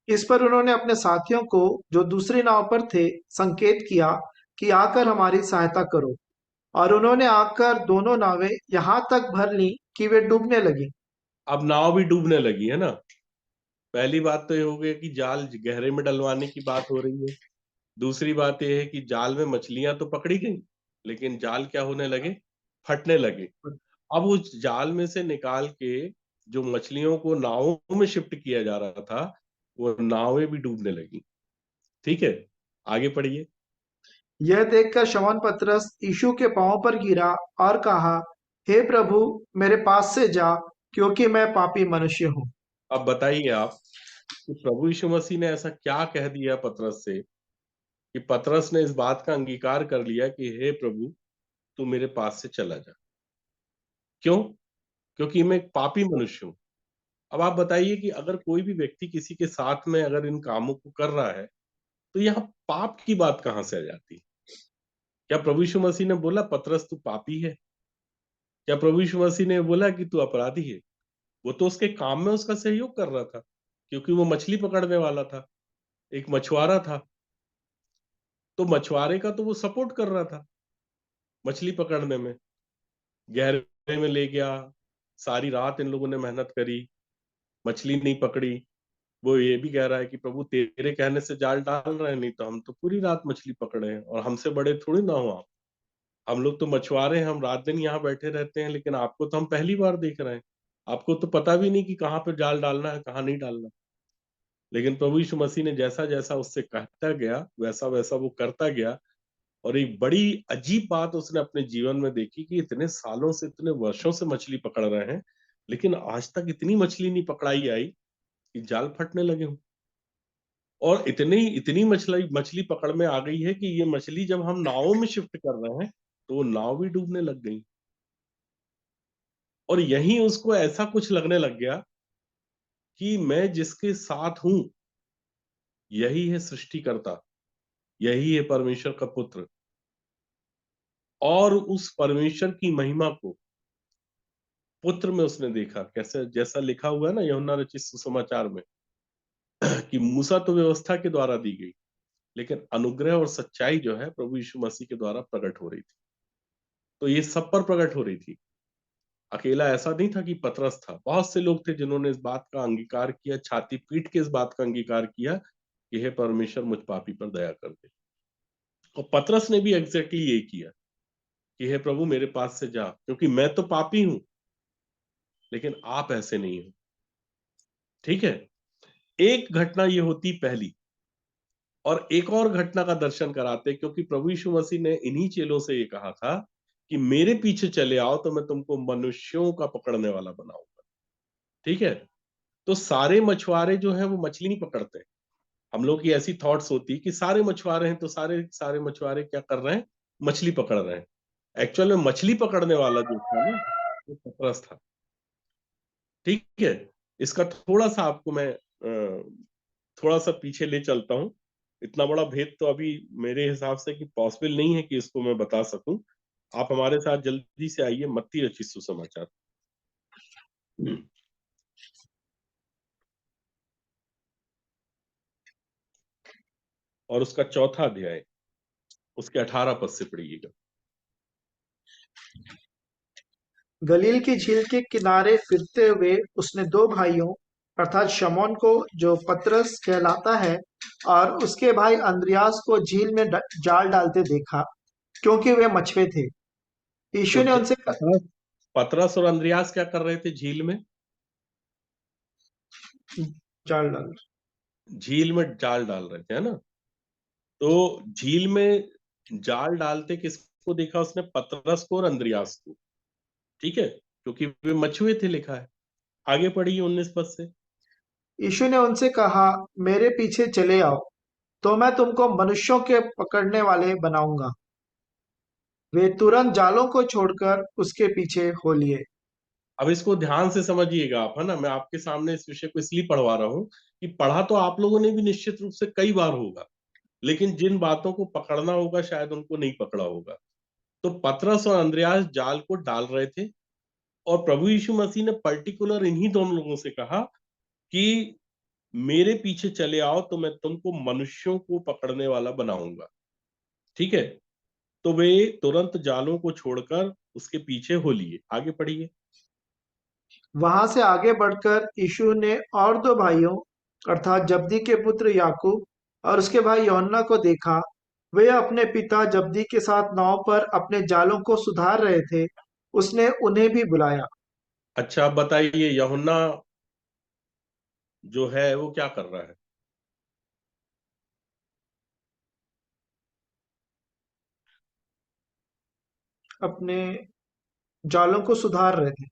[SPEAKER 2] इस पर उन्होंने अपने साथियों को, जो दूसरी नाव पर थे, संकेत किया कि आकर हमारी सहायता करो। और उन्होंने आकर दोनों नावें यहाँ तक भर ली कि वे डूबने लगी।
[SPEAKER 1] अब नाव भी डूबने लगी है ना। पहली बात तो ये हो गई कि जाल गहरे में डलवाने की बात हो रही है। दूसरी बात यह है कि जाल में मछलियां तो पकड़ी गई, लेकिन जाल क्या होने लगे? फटने लगे। अब उस जाल में से निकाल के जो मछलियों को नावों में शिफ्ट किया जा रहा था, वो नावें भी डूबने लगी। ठीक है, आगे पढ़िए।
[SPEAKER 2] यह देखकर शमौन पतरस यीशु के पांव पर गिरा और कहा, हे प्रभु, मेरे पास से जा, क्योंकि मैं पापी मनुष्य हूँ।
[SPEAKER 1] अब बताइए आप कि प्रभु यीशु मसीह ने ऐसा क्या कह दिया पतरस से कि पतरस ने इस बात का अंगीकार कर लिया कि हे प्रभु, तू मेरे पास से चला जा। क्यों? क्योंकि मैं एक पापी मनुष्य हूं। अब आप बताइए कि अगर कोई भी व्यक्ति किसी के साथ में अगर इन कामों को कर रहा है, तो यहाँ पाप की बात कहां से आ जाती है? क्या प्रभु यीशु मसीह ने बोला पतरस तू पापी है? क्या प्रभु यीशु मसीह ने बोला कि तू अपराधी है? वो तो उसके काम में उसका सहयोग कर रहा था, क्योंकि वो मछली पकड़ने वाला था, एक मछुआरा था। तो मछुआरे का तो वो सपोर्ट कर रहा था मछली पकड़ने में, गहरे में ले गया, सारी रात इन लोगों ने मेहनत करी, मछली नहीं पकड़ी। वो ये भी कह रहा है कि प्रभु तेरे कहने से जाल डाल रहे हैं, नहीं तो हम तो पूरी रात मछली पकड़े हैं और हमसे बड़े थोड़ी ना हो आप। हम लोग तो मछुआरे हैं, हम रात दिन यहाँ बैठे रहते हैं, लेकिन आपको तो हम पहली बार देख रहे हैं, आपको तो पता भी नहीं कि कहाँ पे जाल डालना है कहाँ नहीं डालना। लेकिन प्रभु यीशु मसीह ने जैसा जैसा उससे कहता गया वैसा वैसा वो करता गया। और एक बड़ी अजीब बात उसने अपने जीवन में देखी कि इतने सालों से, इतने वर्षों से मछली पकड़ रहे हैं, लेकिन आज तक इतनी मछली नहीं पकड़ाई आई कि जाल फटने लगे हों। और इतनी इतनी मछली मछली पकड़ में आ गई है कि ये मछली जब हम नावों में शिफ्ट कर रहे हैं तो वो नाव भी डूबने लग गई। और यहीं उसको ऐसा कुछ लगने लग गया कि मैं जिसके साथ हूं यही है सृष्टिकर्ता, यही है परमेश्वर का पुत्र। और उस परमेश्वर की महिमा को पुत्र में उसने देखा। कैसे, जैसा लिखा हुआ है ना यूहन्ना रचित सुसमाचार में कि मूसा तो व्यवस्था के द्वारा दी गई, लेकिन अनुग्रह और सच्चाई जो है प्रभु यीशु मसीह के द्वारा प्रकट हो रही थी। तो ये सब पर प्रकट हो रही थी। अकेला ऐसा नहीं था कि पतरस था, बहुत से लोग थे जिन्होंने इस बात का अंगीकार किया, छाती पीट के इस बात का अंगीकार किया कि हे परमेश्वर मुझ पापी पर दया कर दे। और पतरस ने भी एग्जैक्टली यही किया कि हे प्रभु मेरे पास से जा, क्योंकि मैं तो पापी हूं लेकिन आप ऐसे नहीं हो। ठीक है, एक घटना ये होती पहली। और एक और घटना का दर्शन कराते, क्योंकि प्रभु यीशु मसीह ने इन्हीं चेलों से ये कहा था कि मेरे पीछे चले आओ तो मैं तुमको मनुष्यों का पकड़ने वाला बनाऊंगा। ठीक है, तो सारे मछुआरे जो हैं वो मछली नहीं पकड़ते। हम लोग की ऐसी थॉट्स होती कि सारे मछुआरे हैं तो सारे सारे मछुआरे क्या कर रहे हैं, मछली पकड़ रहे हैं। एक्चुअल में मछली पकड़ने वाला जो था ना वो पतरस था। ठीक है, इसका थोड़ा सा आपको मैं थोड़ा सा पीछे ले चलता हूँ। इतना बड़ा भेद तो अभी मेरे हिसाब से कि पॉसिबल नहीं है कि इसको मैं बता सकूं। आप हमारे साथ जल्दी से आइए मत्ती रचित सुसमाचार और उसका चौथा अध्याय, उसके 18 पद से पढ़िएगा।
[SPEAKER 2] गलील की झील के किनारे फिरते हुए उसने दो भाइयों अर्थात शमौन को, जो पतरस कहलाता है, और उसके भाई अंद्रयास को झील में जाल डालते देखा, क्योंकि वे मछुए थे। यीशु
[SPEAKER 1] तो
[SPEAKER 2] ने उनसे
[SPEAKER 1] पतरस पतरस और अंद्रयास क्या कर रहे थे झील में?
[SPEAKER 2] जाल डाल।
[SPEAKER 1] झील में जाल डाल रहे थे, है ना? तो झील में जाल डालते किसको देखा उसने? पतरस को और अंद्रयास को। ठीक है, क्योंकि वे मछुए थे, लिखा है। आगे पढ़िए 19 पद से।
[SPEAKER 2] यीशु ने उनसे कहा, मेरे पीछे चले आओ, तो मैं तुमको मनुष्यों के पकड़ने वाले बनाऊंगा। वे तुरंत जालों को छोड़कर उसके पीछे हो लिए।
[SPEAKER 1] अब इसको ध्यान से समझिएगा आप, है ना? मैं आपके सामने इस विषय को इसलिए पढ़वा रहा हूँ कि पढ़ा तो आप लोगों ने भी निश्चित रूप से कई बार होगा, लेकिन जिन बातों को पकड़ना होगा शायद उनको नहीं पकड़ा होगा। तो पतरस और अंद्रयास जाल को डाल रहे थे और प्रभु यीशु मसीह ने पर्टिकुलर इन्हीं दोनों लोगों से कहा कि मेरे पीछे चले आओ तो मैं तुमको मनुष्यों को पकड़ने वाला बनाऊंगा। ठीक है, तो वे तुरंत जालों को छोड़कर उसके पीछे हो लिए। आगे पढ़िए।
[SPEAKER 2] वहां से आगे बढ़कर यीशु ने और दो भाइयों अर्थात जब्दी के पुत्र याकूब और उसके भाई यूहन्ना को देखा। वे अपने पिता जब्दी के साथ नाव पर अपने जालों को सुधार रहे थे। उसने उन्हें भी बुलाया।
[SPEAKER 1] अच्छा, अब बताइए यूहन्ना जो है वो क्या कर रहा है?
[SPEAKER 2] अपने जालों को सुधार रहे थे,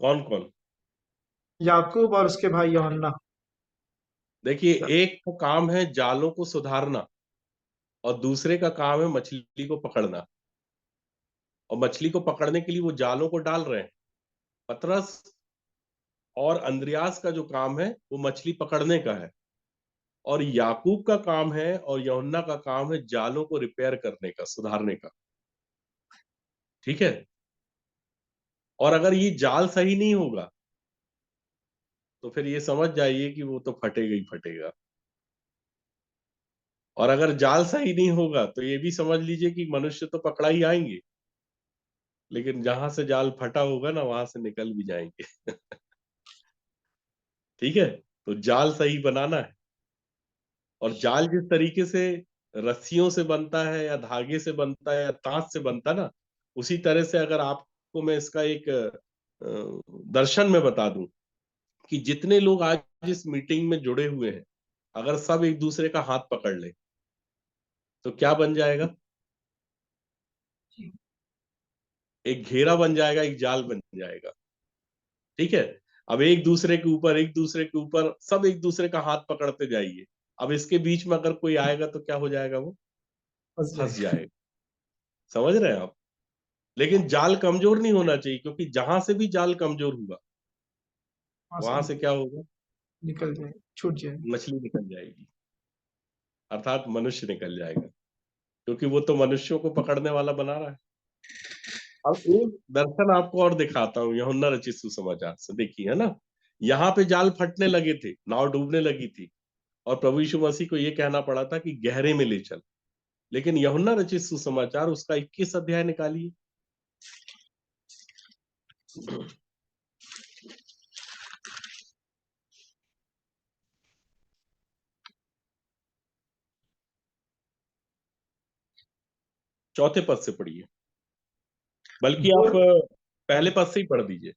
[SPEAKER 1] कौन कौन?
[SPEAKER 2] याकूब और उसके भाई यूहन्ना।
[SPEAKER 1] देखिए, एक का काम है जालों को सुधारना और दूसरे का काम है मछली को पकड़ना। और मछली को पकड़ने के लिए वो जालों को डाल रहे हैं। पतरस और अंद्रयास का जो काम है वो मछली पकड़ने का है, और याकूब का काम है और यूहन्ना का काम है जालों को रिपेयर करने का, सुधारने का। ठीक है, और अगर ये जाल सही नहीं होगा तो फिर ये समझ जाइए कि वो तो फटेगा ही फटेगा। और अगर जाल सही नहीं होगा तो ये भी समझ लीजिए कि मनुष्य तो पकड़ा ही आएंगे, लेकिन जहां से जाल फटा होगा ना वहां से निकल भी जाएंगे। ठीक है, तो जाल सही बनाना है। और जाल जिस तरीके से रस्सियों से बनता है या धागे से बनता है या तांत से बनता है ना, उसी तरह से अगर आपको मैं इसका एक दर्शन में बता दूं कि जितने लोग आज इस मीटिंग में जुड़े हुए हैं, अगर सब एक दूसरे का हाथ पकड़ ले तो क्या बन जाएगा? एक घेरा बन जाएगा, एक जाल बन जाएगा। ठीक है, अब एक दूसरे के ऊपर सब एक दूसरे का हाथ पकड़ते जाइए। अब इसके बीच में अगर कोई आएगा तो क्या हो जाएगा? वो
[SPEAKER 2] फंस
[SPEAKER 1] फंस
[SPEAKER 2] जाएगा।
[SPEAKER 1] जाएगा। समझ रहे हैं आप? लेकिन जाल कमजोर नहीं होना चाहिए, क्योंकि जहां से भी जाल कमजोर हुआ
[SPEAKER 2] वहां से
[SPEAKER 1] वहां से क्या होगा?
[SPEAKER 2] निकल जाए, छूट जाए।
[SPEAKER 1] मछली निकल जाएगी, अर्थात मनुष्य निकल जाएगा, क्योंकि वो तो मनुष्यों को पकड़ने वाला बना रहा है। अब एक दर्शन आपको और दिखाता हूँ यूहन्ना रचित सुसमाचार से। देखिए, है ना, यहाँ पे जाल फटने लगे थे, नाव डूबने लगी थी, और प्रभु यीशु मसीह को ये कहना पड़ा था कि गहरे में ले चल। लेकिन यूहन्ना रचित सुसमाचार उसका 21 अध्याय निकालिए। चौथे पद से पढ़िए, बल्कि आप पहले पद से ही पढ़ दीजिए।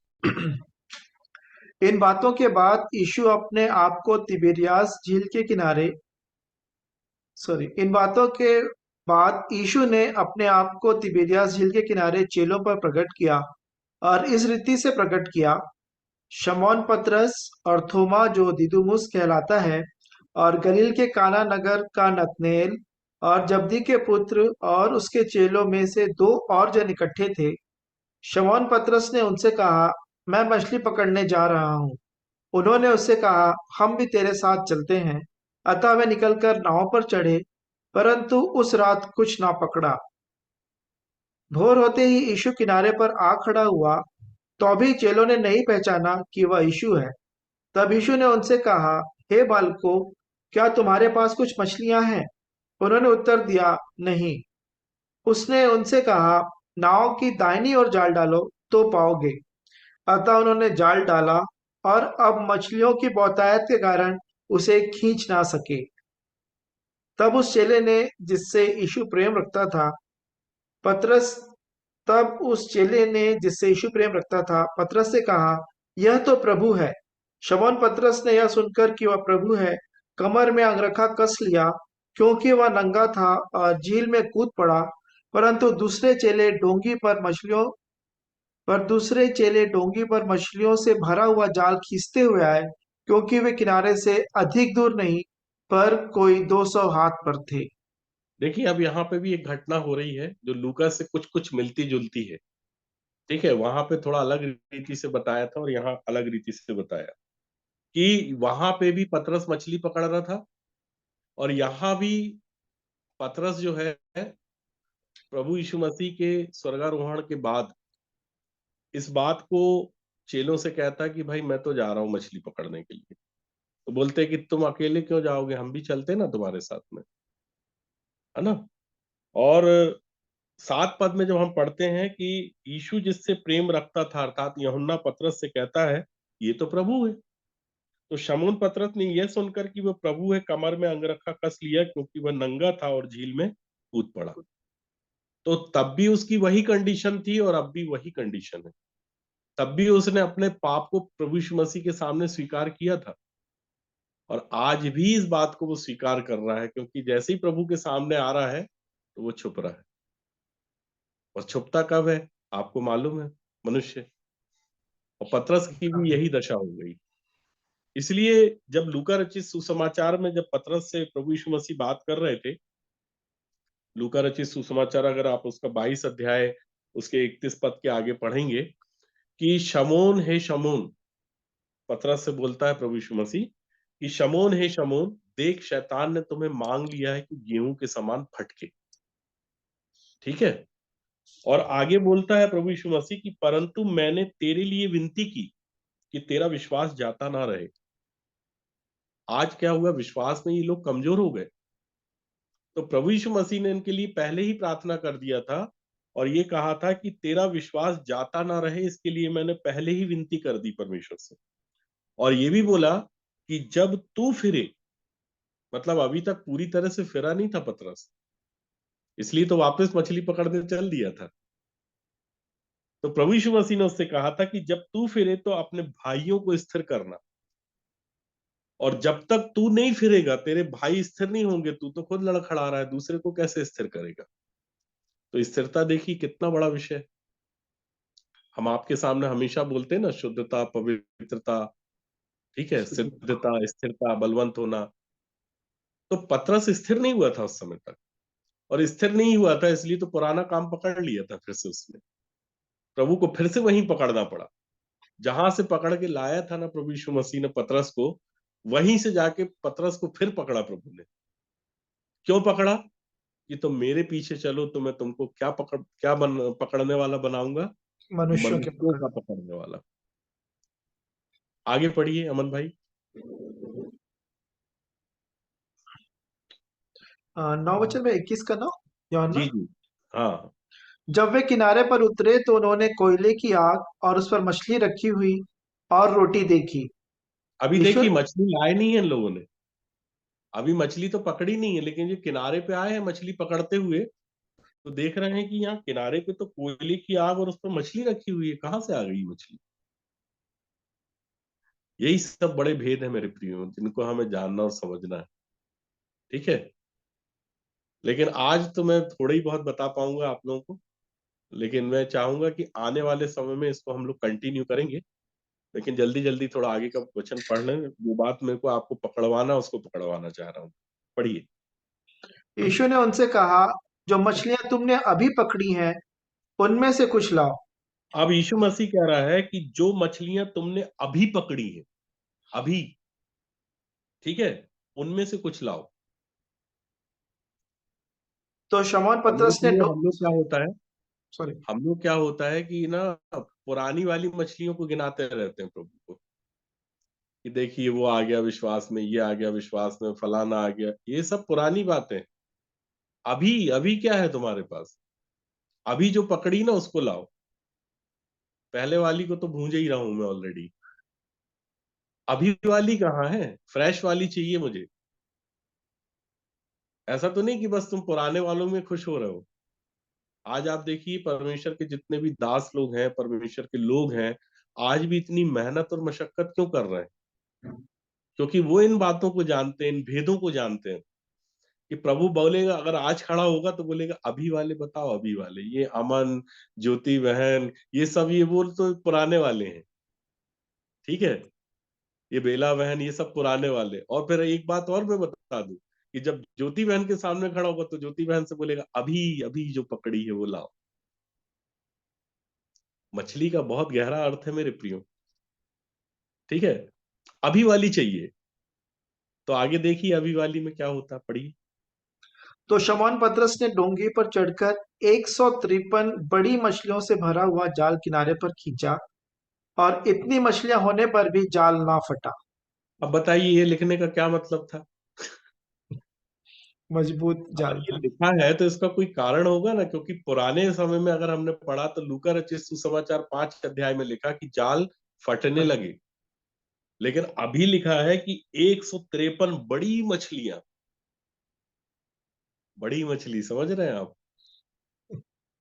[SPEAKER 2] इन बातों के बाद यीशु अपने आप को तिबेरियास झील के किनारे इन बातों के बाद यीशु ने अपने आप को तिबेरियास झील के किनारे चेलों पर प्रकट किया और इस रीति से प्रकट किया। शमौन पतरस और थोमा जो दिदुमुस कहलाता है और गलील के काना नगर का नतनेल और जब्दी के पुत्र और उसके चेलों में से दो और जन इकट्ठे थे। शमौन पतरस ने उनसे कहा, मैं मछली पकड़ने जा रहा हूँ। उन्होंने उससे कहा, हम भी तेरे साथ चलते हैं। अतः वे निकलकर नाव पर चढ़े, परंतु उस रात कुछ ना पकड़ा। भोर होते ही यीशु किनारे पर आ खड़ा हुआ, तो भी चेलों ने नहीं पहचाना कि वह यीशु है। तब यीशु ने उनसे कहा, हे बालकों, क्या तुम्हारे पास कुछ मछलियां हैं? उन्होंने उत्तर दिया, नहीं। उसने उनसे कहा, नाव की दाहिनी ओर जाल डालो तो पाओगे। अतः उन्होंने जाल डाला और अब मछलियों की बहुतायत के कारण उसे खींच ना सके। तब उस चेले ने जिससे यीशु प्रेम रखता था पतरस तब उस चेले ने जिससे यीशु प्रेम रखता था पतरस से कहा, यह तो प्रभु है। शमौन पतरस ने यह सुनकर कि वह प्रभु है, कमर में अंगरखा कस लिया, क्योंकि वह नंगा था, और झील में कूद पड़ा। परंतु दूसरे चेले डोंगी पर मछलियों से भरा हुआ जाल खींचते हुए आए, क्योंकि वे किनारे से अधिक दूर नहीं, पर कोई 200 हाथ पर थे।
[SPEAKER 1] देखिए, अब यहाँ पे भी एक घटना हो रही है जो लूका से कुछ कुछ मिलती जुलती है। ठीक है, वहां पे थोड़ा अलग रीति से बताया था और यहाँ अलग रीति से बताया कि वहां पे भी पतरस मछली पकड़ रहा था, और यहाँ भी पतरस जो है प्रभु यीशु मसीह के स्वर्गारोहण के बाद इस बात को चेलों से कहता है कि भाई मैं तो जा रहा हूँ मछली पकड़ने के लिए। तो बोलते हैं कि तुम अकेले क्यों जाओगे, हम भी चलते ना तुम्हारे साथ में, है ना। और 7 पद में जब हम पढ़ते हैं कि यीशु जिससे प्रेम रखता था, अर्थात यूहन्ना पतरस से कहता है ये तो प्रभु है। तो शमून पतरस ने यह सुनकर कि वह प्रभु है कमर में अंगरखा कस लिया, क्योंकि वह नंगा था, और झील में कूद पड़ा। तो तब भी उसकी वही कंडीशन थी और अब भी वही कंडीशन है। तब भी उसने अपने पाप को प्रभु यीशु मसीह के सामने स्वीकार किया था, और आज भी इस बात को वो स्वीकार कर रहा है, क्योंकि जैसे ही प्रभु के सामने आ रहा है तो वो छुप रहा है। और छुपता कब है आपको मालूम है? मनुष्य। और पतरस की भी यही दशा हो गई। इसलिए जब लूका रचित सुसमाचार में जब पतरस से प्रभु यीशु मसीह बात कर रहे थे, लूका रचित सुसमाचार अगर आप उसका 22 अध्याय उसके 31 पद के आगे पढ़ेंगे कि शमोन हे शमोन, पतरस से बोलता है प्रभु यीशु मसीह कि शमोन हे शमोन, देख शैतान ने तुम्हें मांग लिया है कि गेहूं के समान फटके। ठीक है, और आगे बोलता है प्रभु यीशु मसीह की परंतु मैंने तेरे लिए विनती की कि तेरा विश्वास जाता ना रहे। आज क्या हुआ? विश्वास में ये लोग कमजोर हो गए। तो प्रभु यीशु मसीह ने इनके लिए पहले ही प्रार्थना कर दिया था और ये कहा था कि तेरा विश्वास जाता ना रहे, इसके लिए मैंने पहले ही विनती कर दी परमेश्वर से। और ये भी बोला कि जब तू फिरे, मतलब अभी तक पूरी तरह से फिरा नहीं था पतरस, इसलिए तो वापस मछली पकड़ने चल दिया था। तो प्रभु यीशु मसीह ने उससे कहा था कि जब तू फिरे तो अपने भाइयों को स्थिर करना, और जब तक तू नहीं फिरेगा तेरे भाई स्थिर नहीं होंगे, तू तो खुद लड़खड़ा रहा है, दूसरे को कैसे स्थिर करेगा। तो स्थिरता देखिए कितना बड़ा विषय है। हम आपके सामने हमेशा बोलते हैं ना, शुद्धता, पवित्रता, ठीक है, सिद्धता, स्थिरता, बलवंत होना। तो पतरस स्थिर नहीं हुआ था उस समय तक, और स्थिर नहीं हुआ था इसलिए तो पुराना काम पकड़ लिया था फिर से उसने। प्रभु को फिर से वहीं पकड़ना पड़ा, जहां से पकड़ के लाया था ना प्रभु यीशु मसीह ने पतरस को, वहीं से जाके पतरस को फिर पकड़ा प्रभु ने। क्यों पकड़ा? कि तुम मेरे पीछे चलो तो मैं तुमको पकड़ने वाला बनाऊंगा,
[SPEAKER 2] मनुष्यों के
[SPEAKER 1] मनुष्यों
[SPEAKER 2] पकड़।
[SPEAKER 1] का पकड़ने वाला। आगे पढ़िए अमन भाई।
[SPEAKER 2] 9 वचन में 21 का ना, यूहन्ना।
[SPEAKER 1] जी जी। हाँ।
[SPEAKER 2] जब वे किनारे पर उतरे तो उन्होंने कोयले की आग और उस पर मछली रखी हुई और रोटी देखी।
[SPEAKER 1] अभी देखिए
[SPEAKER 2] ईश्वर
[SPEAKER 1] मछली लाए नहीं है इन लोगों ने, अभी मछली तो पकड़ी नहीं है, लेकिन जो किनारे पे आए हैं मछली पकड़ते हुए, तो देख रहे हैं कि यहाँ किनारे पे तो कोयले की आग और उस पर मछली रखी हुई है, कहाँ से आ गई मछली। यही सब बड़े भेद है मेरे प्रियो, जिनको हमें जानना और समझना है। ठीक है, लेकिन आज तो मैं थोड़ा ही बहुत बता पाऊंगा आप लोगों को, लेकिन मैं चाहूंगा कि आने वाले समय में इसको हम लोग कंटिन्यू करेंगे। लेकिन जल्दी जल्दी थोड़ा आगे का क्वेश्चन पढ़ लें, वो बात मेरे को आपको पकड़वाना, उसको पकड़वाना चाह रहा हूँ। पढ़िए।
[SPEAKER 2] यीशु ने उनसे कहा, जो मछलियां तुमने अभी पकड़ी हैं उनमें से कुछ लाओ।
[SPEAKER 1] अब यीशु मसीह कह रहा है कि जो मछलियां तुमने अभी पकड़ी हैं, अभी, ठीक है, उनमें से कुछ लाओ।
[SPEAKER 2] तो शमौन
[SPEAKER 1] और मेरे
[SPEAKER 2] पतरस ने
[SPEAKER 1] प्रियो, हम लोग क्या होता है,
[SPEAKER 2] सॉरी।
[SPEAKER 1] हम लोग क्या होता है कि ना, पुरानी वाली मछलियों को गिनाते रहते हैं प्रभु को, कि देखिए वो आ गया विश्वास में, ये आ गया विश्वास में, फलाना आ गया। ये सब पुरानी बातें। अभी अभी क्या है तुम्हारे पास? अभी जो पकड़ी ना उसको लाओ। पहले वाली को तो भूंज ही रहा हूं मैं ऑलरेडी। अभी वाली कहाँ है? फ्रेश वाली चाहिए मुझे। ऐसा तो नहीं कि बस तुम पुराने वालों में खुश हो रहे हो। आज आप देखिए परमेश्वर के जितने भी दास लोग हैं, परमेश्वर के लोग हैं, आज भी इतनी मेहनत और मशक्कत क्यों कर रहे हैं? क्योंकि वो इन बातों को जानते हैं, इन भेदों को जानते हैं। कि प्रभु बोलेगा, अगर आज खड़ा होगा तो बोलेगा अभी वाले बताओ, अभी वाले, ये अमन, ज्योति बहन, ये सब, ये बोल तो पुराने वाले हैं, ठीक है, ये बेला बहन, ये सब पुराने वाले। और फिर एक बात और मैं बता दूं, कि जब ज्योति बहन के सामने खड़ा होगा तो ज्योति बहन से बोलेगा अभी अभी जो पकड़ी है वो लाओ। मछली का बहुत गहरा अर्थ है मेरे प्रियो, ठीक है। अभी वाली चाहिए। तो आगे देखिए अभी वाली में क्या होता है, पढ़िए।
[SPEAKER 2] तो शमौन पतरस ने डोंगी पर चढ़कर 153 बड़ी मछलियों से भरा हुआ जाल किनारे पर खींचा, और इतनी मछलियां होने पर भी जाल ना फटा।
[SPEAKER 1] अब बताइए ये लिखने का क्या मतलब था?
[SPEAKER 2] मजबूत
[SPEAKER 1] अगर
[SPEAKER 2] जाल
[SPEAKER 1] ये
[SPEAKER 2] था।
[SPEAKER 1] लिखा है तो इसका कोई कारण होगा ना, क्योंकि पुराने समय में अगर हमने पढ़ा तो लूका रचित सुसमाचार 5 अध्याय में लिखा कि जाल फटने
[SPEAKER 2] फट
[SPEAKER 1] लगे। लेकिन अभी लिखा है कि 153 बड़ी मछलियां। बड़ी मछली, समझ रहे हैं आप?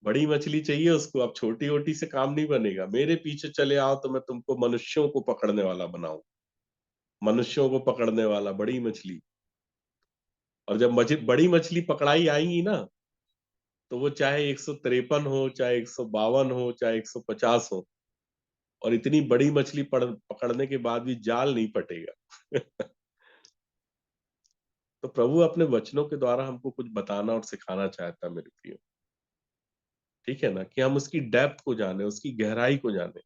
[SPEAKER 1] बड़ी मछली चाहिए उसको, अब छोटी वोटी से काम नहीं बनेगा। मेरे पीछे चले आओ तो मैं तुमको मनुष्यों को पकड़ने वाला बनाऊं। मनुष्यों को पकड़ने वाला, बड़ी मछली। और जब बड़ी मछली पकड़ाई आएंगी ना, तो वो चाहे 153 हो, चाहे 152 हो, चाहे 150 हो, और इतनी बड़ी मछली पकड़ने के बाद भी जाल नहीं फटेगा। तो प्रभु अपने वचनों के द्वारा हमको कुछ बताना और सिखाना चाहता है मेरे प्रियो, ठीक है ना, कि हम उसकी डेप्थ को जाने, उसकी गहराई को जाने,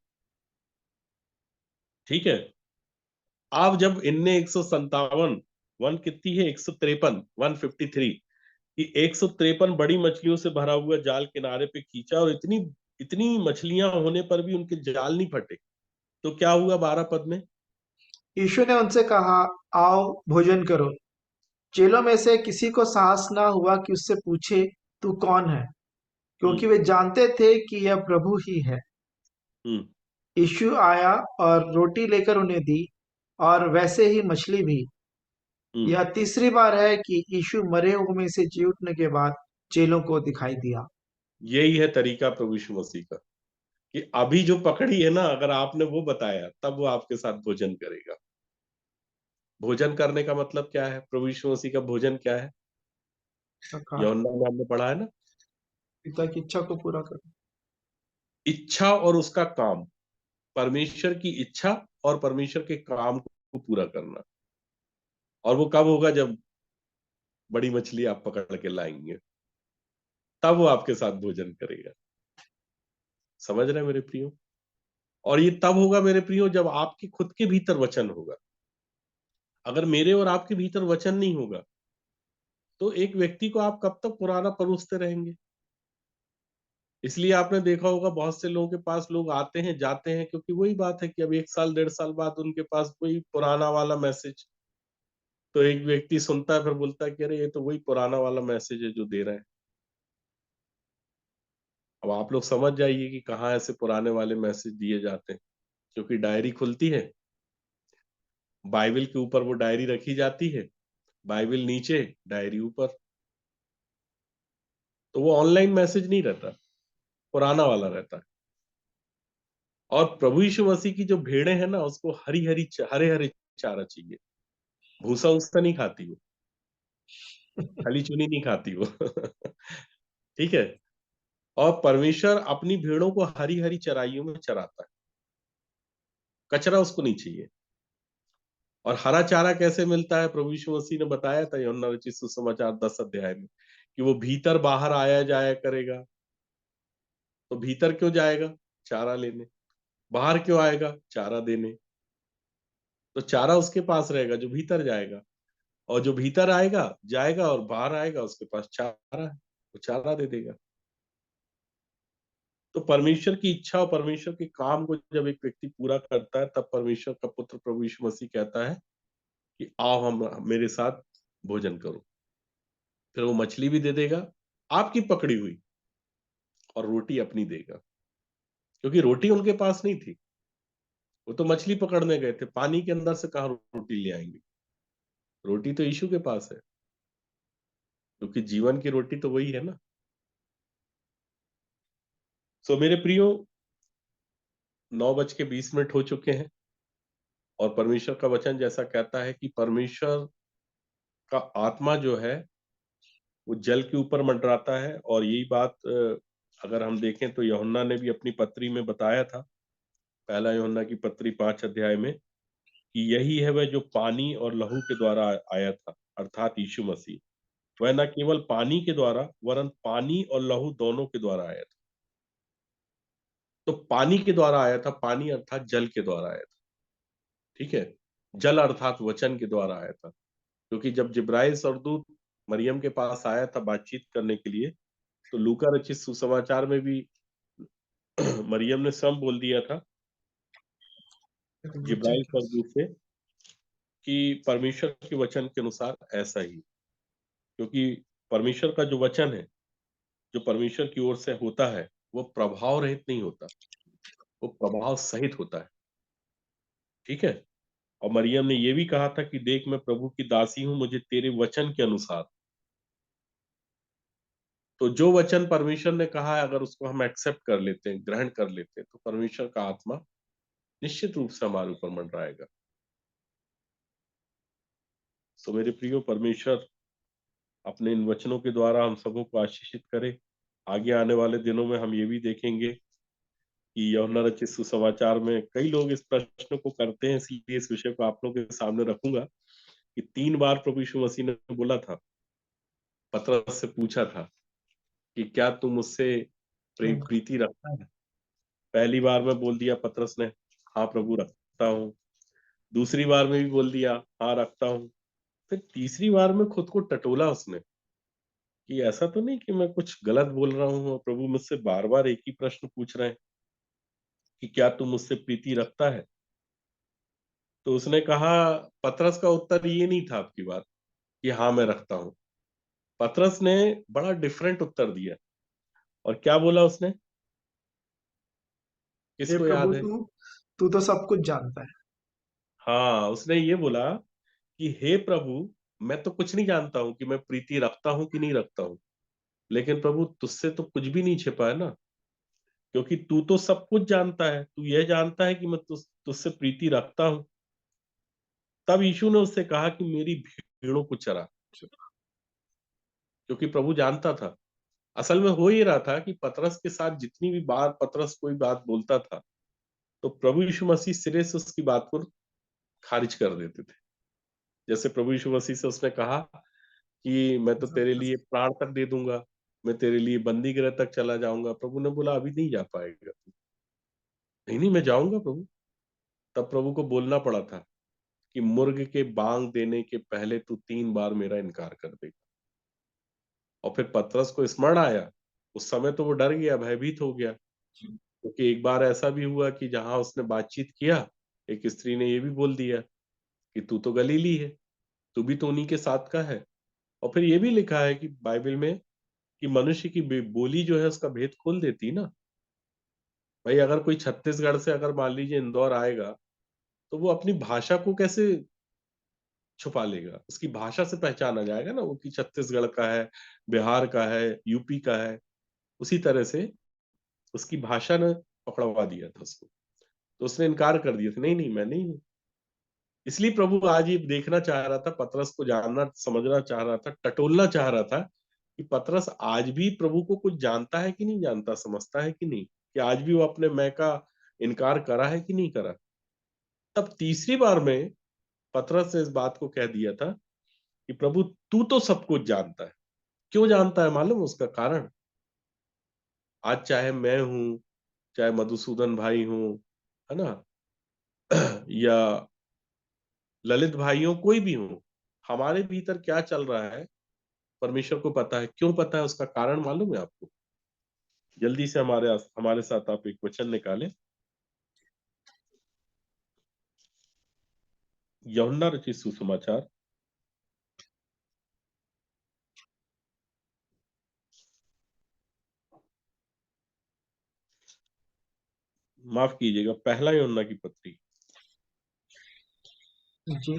[SPEAKER 1] ठीक है। आप जब इनने 157, वन कितनी है, 153, 153, कि 153 बड़ी मछलियों से भरा हुआ जाल किनारे पे खींचा, और इतनी इतनी मछलियां होने पर भी उनके जाल नहीं फटे। तो क्या हुआ 12 पद में?
[SPEAKER 2] यीशु ने उनसे कहा, आओ भोजन करो। चेलों में से किसी को साहस ना हुआ कि उससे पूछे, तू कौन है, क्योंकि
[SPEAKER 1] हम्म।
[SPEAKER 2] वे जानते थे कि यह प्रभु ही है।
[SPEAKER 1] हम्म।
[SPEAKER 2] यीशु आया और रोटी लेकर उन्हें दी, और वैसे ही मछली भी।
[SPEAKER 1] हम्म।
[SPEAKER 2] यह तीसरी बार है कि यीशु मरे हुए में से जी उठने के बाद चेलों को दिखाई दिया।
[SPEAKER 1] यही है तरीका प्रभु यीशु मसीह का, कि अभी जो पकड़ी है ना, अगर आपने वो बताया तब वो आपके साथ भोजन करेगा। भोजन करने का मतलब क्या है? प्रभु यीशु मसीह का भोजन क्या है?
[SPEAKER 2] शाकाहार,
[SPEAKER 1] यूहन्ना में हमने पढ़ा है ना,
[SPEAKER 2] पिता की इच्छा को पूरा करो।
[SPEAKER 1] इच्छा और उसका काम, परमेश्वर की इच्छा और परमेश्वर के काम को पूरा करना। और वो कब होगा? जब बड़ी मछली आप पकड़ के लाएंगे, तब वो आपके साथ भोजन करेगा। समझ रहे हैं मेरे प्रियो? और ये तब होगा मेरे प्रियो जब आपके खुद के भीतर वचन होगा। अगर मेरे और आपके भीतर वचन नहीं होगा तो एक व्यक्ति को आप कब तक पुराना परोसते रहेंगे? इसलिए आपने देखा होगा बहुत से लोगों के पास लोग आते हैं जाते हैं, क्योंकि वही बात है कि अब 1 साल 1.5 साल बाद उनके पास वही पुराना वाला मैसेज। तो एक व्यक्ति सुनता है, फिर बोलता है कि अरे ये तो वही पुराना वाला मैसेज है जो दे रहे हैं। अब आप लोग समझ जाइए कि कहाँ ऐसे पुराने वाले मैसेज दिए जाते हैं। क्योंकि डायरी खुलती है, बाइबल के ऊपर वो डायरी रखी जाती है, बाइबल नीचे, डायरी ऊपर। तो वो ऑनलाइन मैसेज नहीं रहता, पुराना वाला रहता है। और प्रभु यीशु मसीह की जो भेड़ें हैं ना, उसको हरी हरी हरे हरे चारा चाहिए। भूसा उसका नहीं खाती वो, खली चुनी नहीं खाती वो। ठीक है। और परमेश्वर अपनी भेड़ों को हरी हरी चराइयों में चराता है, कचरा उसको नहीं चाहिए। और हरा चारा कैसे मिलता है? प्रभु यीशु मसीह ने बताया था यूहन्ना रचित सुसमाचार 10 अध्याय में, कि वो भीतर बाहर आया जाया करेगा। तो भीतर क्यों जाएगा? चारा लेने। बाहर क्यों आएगा? चारा देने। तो चारा उसके पास रहेगा जो भीतर जाएगा, और जो भीतर आएगा जाएगा और बाहर आएगा उसके पास चारा है, वो चारा दे देगा। तो परमेश्वर की इच्छा और परमेश्वर के काम को जब एक व्यक्ति पूरा करता है, तब परमेश्वर का पुत्र प्रभु यीशु मसीह कहता है कि आओ हम मेरे साथ भोजन करो। फिर वो मछली भी दे देगा आपकी पकड़ी हुई, और रोटी अपनी देगा, क्योंकि रोटी उनके पास नहीं थी। वो तो मछली पकड़ने गए थे, पानी के अंदर से कहाँ रोटी ले आएंगे? रोटी तो यीशु के पास है, क्योंकि जीवन की रोटी तो वही है ना। सो मेरे प्रियो, 9:20 हो चुके हैं, और परमेश्वर का वचन जैसा कहता है कि परमेश्वर का आत्मा जो है वो जल के ऊपर मंडराता है। और यही बात अगर हम देखें तो यूहन्ना ने भी अपनी पत्री में बताया था, पहला यूहन्ना की पत्री 5 अध्याय में, कि यही है वह जो पानी और लहू के द्वारा आया था, अर्थात यीशु मसीह। वह न केवल पानी के द्वारा वरन पानी और लहू दोनों के द्वारा आया था। तो पानी के द्वारा आया था, पानी अर्थात जल के द्वारा आया था। ठीक है। जल अर्थात वचन के द्वारा आया था। क्योंकि जब जिब्राइल सरदूत मरियम के पास आया था बातचीत करने के लिए, तो लूका रचित सुसमाचार में भी मरियम ने स्वयं बोल दिया था जिब्राइल सरदूत से कि परमेश्वर के वचन के अनुसार ऐसा ही। क्योंकि परमेश्वर का जो वचन है, जो परमेश्वर की ओर से होता है, वो प्रभाव रहित नहीं होता, वो प्रभाव सहित होता है। ठीक है। और मरियम ने ये भी कहा था कि देख मैं प्रभु की दासी हूं, मुझे तेरे वचन के अनुसार। तो जो वचन परमेश्वर ने कहा है, अगर उसको हम एक्सेप्ट कर लेते हैं, ग्रहण कर लेते हैं, तो परमेश्वर का आत्मा निश्चित रूप से हमारे ऊपर मंडराएगा। सो मेरे प्रियो, परमेश्वर अपने इन वचनों के द्वारा हम सबों को आशीषित करे। आगे आने वाले दिनों में हम ये भी देखेंगे कि यूहन्ना रचित सुसमाचार में कई लोग इस प्रश्न को करते हैं, इसलिए इस विषय को आप लोगों के सामने रखूंगा कि 3 बार प्रभु यीशु मसीह ने बोला था, पतरस से पूछा था कि क्या तू मुझसे प्रीति रखता है? पहली बार में बोल दिया पतरस ने, हाँ प्रभु रखता हूँ। दूसरी बार में भी बोल दिया, हाँ रखता हूँ। फिर तीसरी बार में खुद को टटोला उसने, कि ऐसा तो नहीं कि मैं कुछ गलत बोल रहा हूँ और प्रभु मुझसे बार बार एक ही प्रश्न पूछ रहे हैं कि क्या तू मुझसे प्रीति रखता है? तो उसने कहा, पतरस का उत्तर ये नहीं था आपकी बात। कि हाँ मैं रखता हूं। पतरस ने बड़ा डिफरेंट उत्तर दिया। और क्या बोला उसने?
[SPEAKER 2] हे
[SPEAKER 1] किसको
[SPEAKER 2] प्रभु,
[SPEAKER 1] याद है?
[SPEAKER 2] तू तू तो सब कुछ जानता है।
[SPEAKER 1] हाँ, उसने ये बोला कि हे प्रभु, मैं तो कुछ नहीं जानता हूं कि मैं प्रीति रखता हूं कि नहीं रखता हूं, लेकिन प्रभु तुझसे तो कुछ भी नहीं छिपा है ना, क्योंकि तू तो सब कुछ जानता है, तू ये जानता है कि मैं तुझसे प्रीति रखता हूं। तब यीशु ने उससे कहा कि मेरी भीड़ों को चरा। क्योंकि प्रभु जानता था, असल में हो ही रहा था कि पतरस के साथ जितनी भी बार पतरस कोई बात बोलता था, तो प्रभु यीशु मसीह सिरे से उसकी बात को खारिज कर देते थे। जैसे प्रभु यीशु मसीह से उसने कहा कि मैं तो तेरे लिए प्राण तक दे दूंगा, मैं तेरे लिए बंदी गृह तक चला जाऊंगा। प्रभु ने बोला अभी नहीं जा पाएगा तू। नहीं नहीं, मैं जाऊंगा प्रभु। तब प्रभु को बोलना पड़ा था कि मुर्ग के बांग देने के पहले तू 3 बार मेरा इनकार कर देगा। और फिर पतरस को स्मरण आया। उस समय तो वो डर गया, भयभीत हो गया, क्योंकि एक बार ऐसा भी हुआ कि जहां उसने बातचीत किया, एक स्त्री ने ये भी बोल दिया कि तू तो गलीली है, तू भी तो उन्हीं के साथ का है। और फिर ये भी लिखा है कि बाइबल में कि मनुष्य की बोली जो है उसका भेद खोल देती है ना। भाई अगर कोई छत्तीसगढ़ से अगर मान लीजिए इंदौर आएगा, तो वो अपनी भाषा को कैसे छुपा लेगा? उसकी भाषा से पहचाना जाएगा ना वो कि छत्तीसगढ़ का है, बिहार का है, यूपी का है। उसी तरह से उसकी भाषा ने पकड़वा दिया था उसको। तो उसने इनकार कर दिया था, नहीं नहीं मैं नहीं हूं। इसलिए प्रभु आज ये देखना चाह रहा था, पतरस को जानना समझना चाह रहा था, टटोलना चाह रहा था कि पतरस आज भी प्रभु को कुछ जानता है कि नहीं जानता, समझता है कि नहीं, कि आज भी वो अपने मैं का इनकार करा है कि नहीं करा। तब तीसरी बार में पतरस ने इस बात को कह दिया था कि प्रभु तू तो सब कुछ जानता है। क्यों जानता है मालूम है उसका कारण? आज चाहे मैं हूं, चाहे मधुसूदन भाई हूं, है ना, या ललित भाइयों कोई भी हो, हमारे भीतर क्या चल रहा है परमेश्वर को पता है। क्यों पता है? उसका कारण मालूम है आपको? जल्दी से हमारे हमारे साथ आप एक वचन निकालें। यूहन्ना रचित सुसमाचार, माफ कीजिएगा, पहला यूहन्ना की पत्री,
[SPEAKER 2] जी।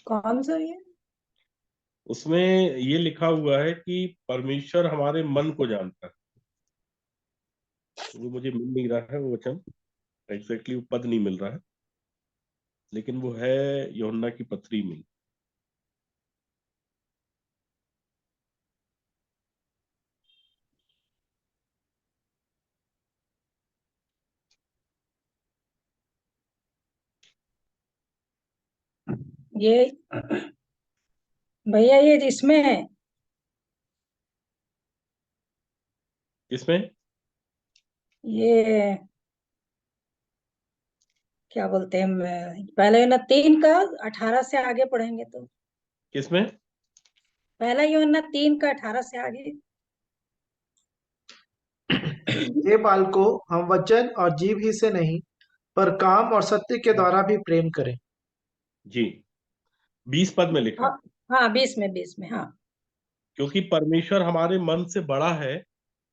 [SPEAKER 4] कौन सा ये?
[SPEAKER 1] उसमें ये लिखा हुआ है कि परमेश्वर हमारे मन को जानता है। वो मुझे मिल नहीं रहा है वो वचन, एग्जैक्टली वो पद नहीं मिल रहा है, लेकिन वो है यूहन्ना की पत्री में।
[SPEAKER 4] ये भैया ये जिसमें है,
[SPEAKER 1] किसमें?
[SPEAKER 4] ये क्या बोलते हैं, पहले ना 3 का 18 से आगे पढ़ेंगे तो।
[SPEAKER 1] किसमें?
[SPEAKER 4] पहला यूहन्ना 3 का 18 से आगे।
[SPEAKER 2] हे बालकों, हम वचन और जीव ही से नहीं, पर काम और सत्य के द्वारा भी प्रेम करें।
[SPEAKER 1] जी, 20 पद में लिखा
[SPEAKER 4] हाँ
[SPEAKER 1] है,
[SPEAKER 4] हाँ, 20 में हाँ।
[SPEAKER 1] क्योंकि परमेश्वर हमारे मन से बड़ा है,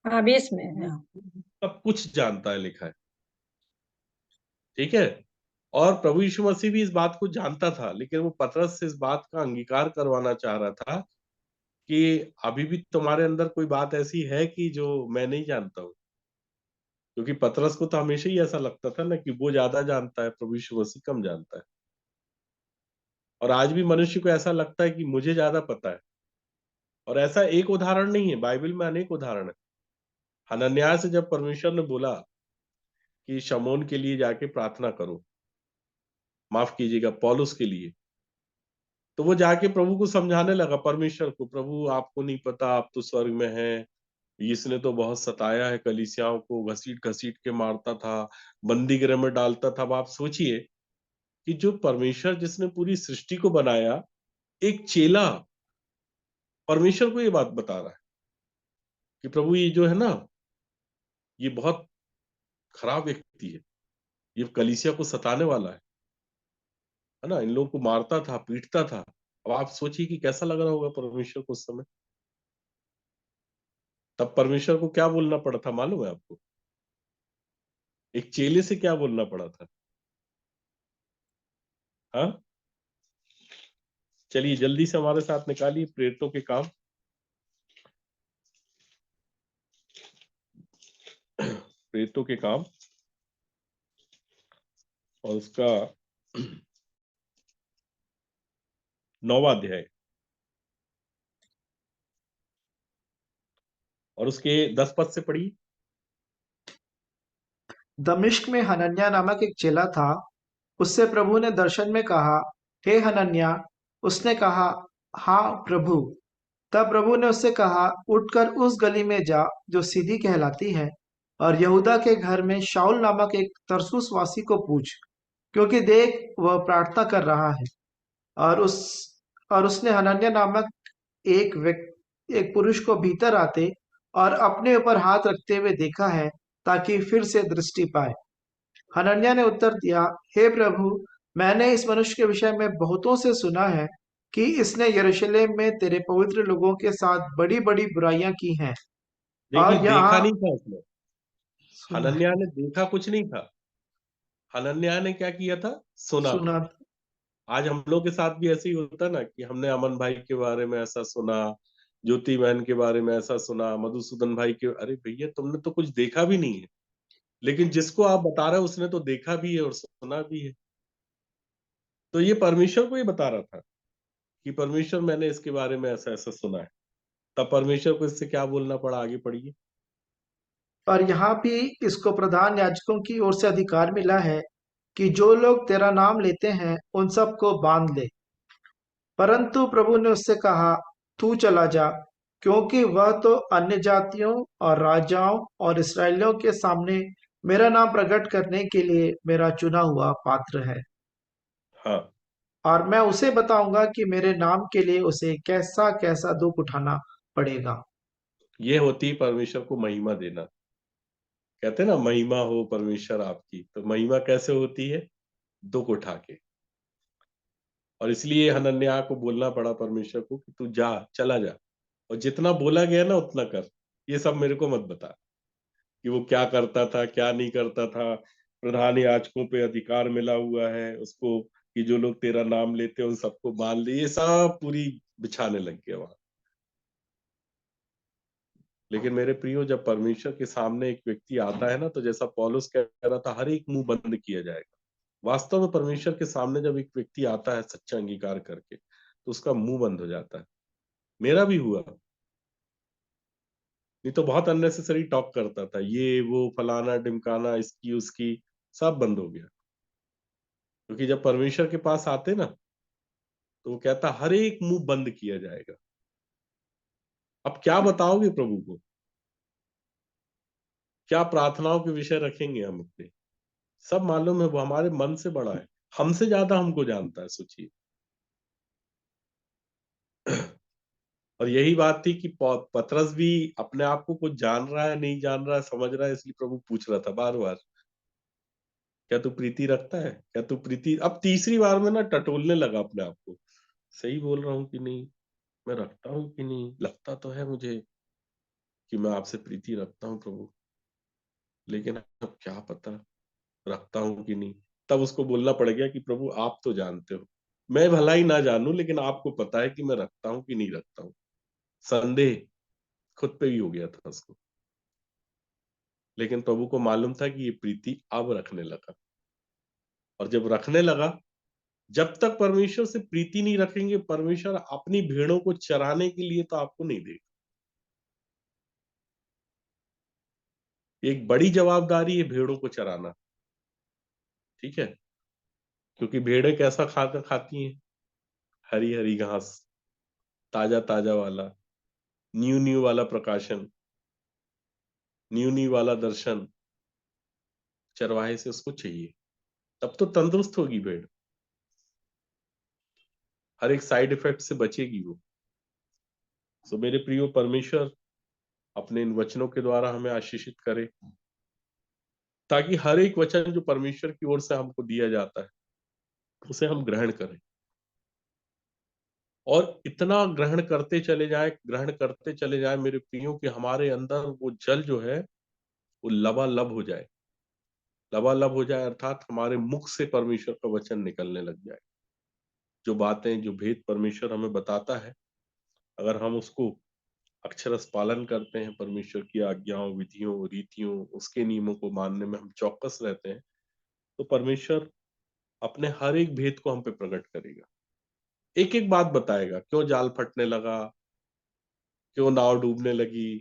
[SPEAKER 4] हाँ 20 में हाँ।
[SPEAKER 1] सब कुछ जानता है, लिखा है। ठीक है। और प्रभु यीशु मसीह भी इस बात को जानता था, लेकिन वो पतरस से इस बात का अंगीकार करवाना चाह रहा था कि अभी भी तुम्हारे अंदर कोई बात ऐसी है कि जो मैं नहीं जानता हूं। क्योंकि पतरस को तो हमेशा ही ऐसा लगता था ना कि वो ज्यादा जानता है, प्रभु यीशु मसीह कम जानता है। और आज भी मनुष्य को ऐसा लगता है कि मुझे ज्यादा पता है। और ऐसा एक उदाहरण नहीं है, बाइबल में अनेक उदाहरण है। हनन्याह से जब परमेश्वर ने बोला कि शमौन के लिए जाके प्रार्थना करो, माफ कीजिएगा पौलुस के लिए, तो वो जाके प्रभु को समझाने लगा, परमेश्वर को, प्रभु आपको नहीं पता, आप तो स्वर्ग में हैं, इसने तो बहुत सताया है, कलीसियाओं को घसीट घसीट के मारता था, बंदी गृह में डालता था। अब आप सोचिए कि जो परमेश्वर जिसने पूरी सृष्टि को बनाया, एक चेला परमेश्वर को ये बात बता रहा है कि प्रभु ये जो है ना, ये बहुत खराब व्यक्ति है, ये कलीसिया को सताने वाला है ना, इन लोगों को मारता था, पीटता था। अब आप सोचिए कि कैसा लग रहा होगा परमेश्वर को उस समय। तब परमेश्वर को क्या बोलना पड़ा था मालूम है आपको? एक चेले से क्या बोलना पड़ा था? हाँ, चलिए जल्दी से हमारे साथ निकालिए प्रेरितों के काम, प्रेरितों के काम और उसका 9वां अध्याय और उसके 10 पद से पढ़िए।
[SPEAKER 2] दमिश्क में हनन्याह नामक एक चेला था। उससे प्रभु ने दर्शन में कहा, हे हनन्याह। उसने कहा, हाँ प्रभु। तब प्रभु ने उससे कहा, उठकर उस गली में जा जो सीधी कहलाती है, और यहूदा के घर में शाऊल नामक एक तरसुस वासी को पूछ, क्योंकि देख वह प्रार्थना कर रहा है। और उस और उसने हनन्याह नामक एक पुरुष को भीतर आते और अपने ऊपर हाथ रखते हुए देखा है, ताकि फिर से दृष्टि पाए। हनन्याह ने उत्तर दिया, हे प्रभु, मैंने इस मनुष्य के विषय में बहुतों से सुना है कि इसने यरूशलेम में तेरे पवित्र लोगों के साथ बड़ी बड़ी बुराइयां की हैं,
[SPEAKER 1] देखिए,
[SPEAKER 2] और
[SPEAKER 1] देखा
[SPEAKER 2] यहाँ
[SPEAKER 1] नहीं था उसने,
[SPEAKER 2] सुना है।
[SPEAKER 1] हनन्याह ने देखा कुछ नहीं था। हनन्याह ने क्या किया था? सुना था।
[SPEAKER 2] सुना।
[SPEAKER 1] आज हम लोग के साथ भी ऐसे ही होता ना कि हमने अमन भाई के बारे में ऐसा सुना, ज्योति बहन के बारे में ऐसा सुना, मधुसूदन भाई के, अरे भैया तुमने तो कुछ देखा भी नहीं है। लेकिन जिसको आप बता रहे हो उसने तो देखा भी है और सुना भी है। तो ये परमेश्वर को ये बता रहा था कि परमेश्वर, मैंने इसके बारे में ऐसा ऐसा सुना है। तब परमेश्वर को इससे क्या बोलना पड़ा, आगे पढ़िए।
[SPEAKER 2] और यहाँ भी इसको प्रधान याजकों की ओर से अधिकार मिला है कि जो लोग तेरा नाम लेते हैं उन सबको बांध ले। परंतु प्रभु ने उससे कहा, तू चला जा, क्योंकि वह तो अन्य जातियों और राजाओं और इसराइलियों के सामने मेरा नाम प्रकट करने के लिए मेरा चुना हुआ पात्र है।
[SPEAKER 1] हाँ,
[SPEAKER 2] और मैं उसे बताऊंगा कि मेरे नाम के लिए उसे कैसा कैसा दुख उठाना पड़ेगा।
[SPEAKER 1] ये होती परमेश्वर को महिमा देना। कहते हैं ना, महिमा हो परमेश्वर आपकी, तो महिमा कैसे होती है? दुख उठा के। और इसलिए हनन्याह को बोलना पड़ा परमेश्वर को कि तू जा, चला जा, और जितना बोला गया ना उतना कर। ये सब मेरे को मत बता कि वो क्या करता था, क्या नहीं करता था। प्रधान याजकों पे अधिकार मिला हुआ है उसको कि जो लोग तेरा नाम लेते हैं उन सबको बांध ले, ये सब पूरी बिछाने लग गया वहां। लेकिन मेरे प्रियो, जब परमेश्वर के सामने एक व्यक्ति आता है ना, तो जैसा पौलुस कह रहा था, हर एक मुंह बंद किया जाएगा। वास्तव में परमेश्वर के सामने जब एक व्यक्ति आता है सच्चा अंगीकार करके, तो उसका मुंह बंद हो जाता है। मेरा भी हुआ। नहीं तो बहुत अननेसेसरी टॉक करता था, ये वो फलाना ढिमकाना, इसकी उसकी, सब बंद हो गया। क्योंकि जब परमेश्वर के पास आते ना, तो वो कहता हर एक मुंह बंद किया जाएगा। अब क्या बताओगे प्रभु को? क्या प्रार्थनाओं के विषय रखेंगे हम अपने? सब मालूम है, वो हमारे मन से बड़ा है, हमसे ज्यादा हमको जानता है, सोचिए। और यही बात थी कि पतरस भी अपने आप को कुछ जान रहा है, नहीं जान रहा है, समझ रहा है, इसलिए प्रभु पूछ रहा था बार बार, क्या तू प्रीति रखता है, क्या तू प्रीति। अब तीसरी बार में ना टटोलने लगा अपने आप को, सही बोल रहा हूँ कि नहीं, मैं रखता हूँ कि नहीं, लगता तो है मुझे कि मैं आपसे प्रीति रखता हूँ प्रभु, लेकिन अब क्या पता रखता हूँ कि नहीं। तब उसको बोलना पड़ गया कि प्रभु आप तो जानते हो, मैं भला ही ना जानूं, लेकिन आपको पता है कि मैं रखता हूँ कि नहीं रखता हूँ। संदेह खुद पे ही हो गया था उसको। लेकिन प्रभु को मालूम था कि ये प्रीति अब रखने लगा, और जब रखने लगा, जब तक परमेश्वर से प्रीति नहीं रखेंगे, परमेश्वर अपनी भेड़ों को चराने के लिए तो आपको नहीं देगा। एक बड़ी जवाबदारी है भेड़ों को चराना, ठीक है, क्योंकि भेड़ें कैसा खाकर खाती हैं? हरी हरी घास, ताजा ताजा वाला, न्यू न्यू वाला प्रकाशन, न्यू न्यू वाला दर्शन चरवाहे से उसको चाहिए, तब तो तंदुरुस्त होगी भेड़, हर एक साइड इफेक्ट से बचेगी वो। सो मेरे प्रियो, परमेश्वर अपने इन वचनों के द्वारा हमें आशीषित करे, ताकि हर एक वचन जो परमेश्वर की ओर से हमको दिया जाता है उसे हम ग्रहण करें, और इतना ग्रहण करते चले जाए मेरे प्रियो, कि हमारे अंदर वो जल जो है वो लबालब हो जाए। लबालब हो जाए अर्थात हमारे मुख से परमेश्वर का वचन निकलने लग जाए। जो बातें, जो भेद परमेश्वर हमें बताता है, अगर हम उसको अक्षरश पालन करते हैं, परमेश्वर की आज्ञाओं, विधियों, रीतियों, उसके नियमों को मानने में हम चौकस रहते हैं, तो परमेश्वर अपने हर एक भेद को हम पे प्रकट करेगा, एक एक बात बताएगा। क्यों जाल फटने लगा, क्यों नाव डूबने लगी,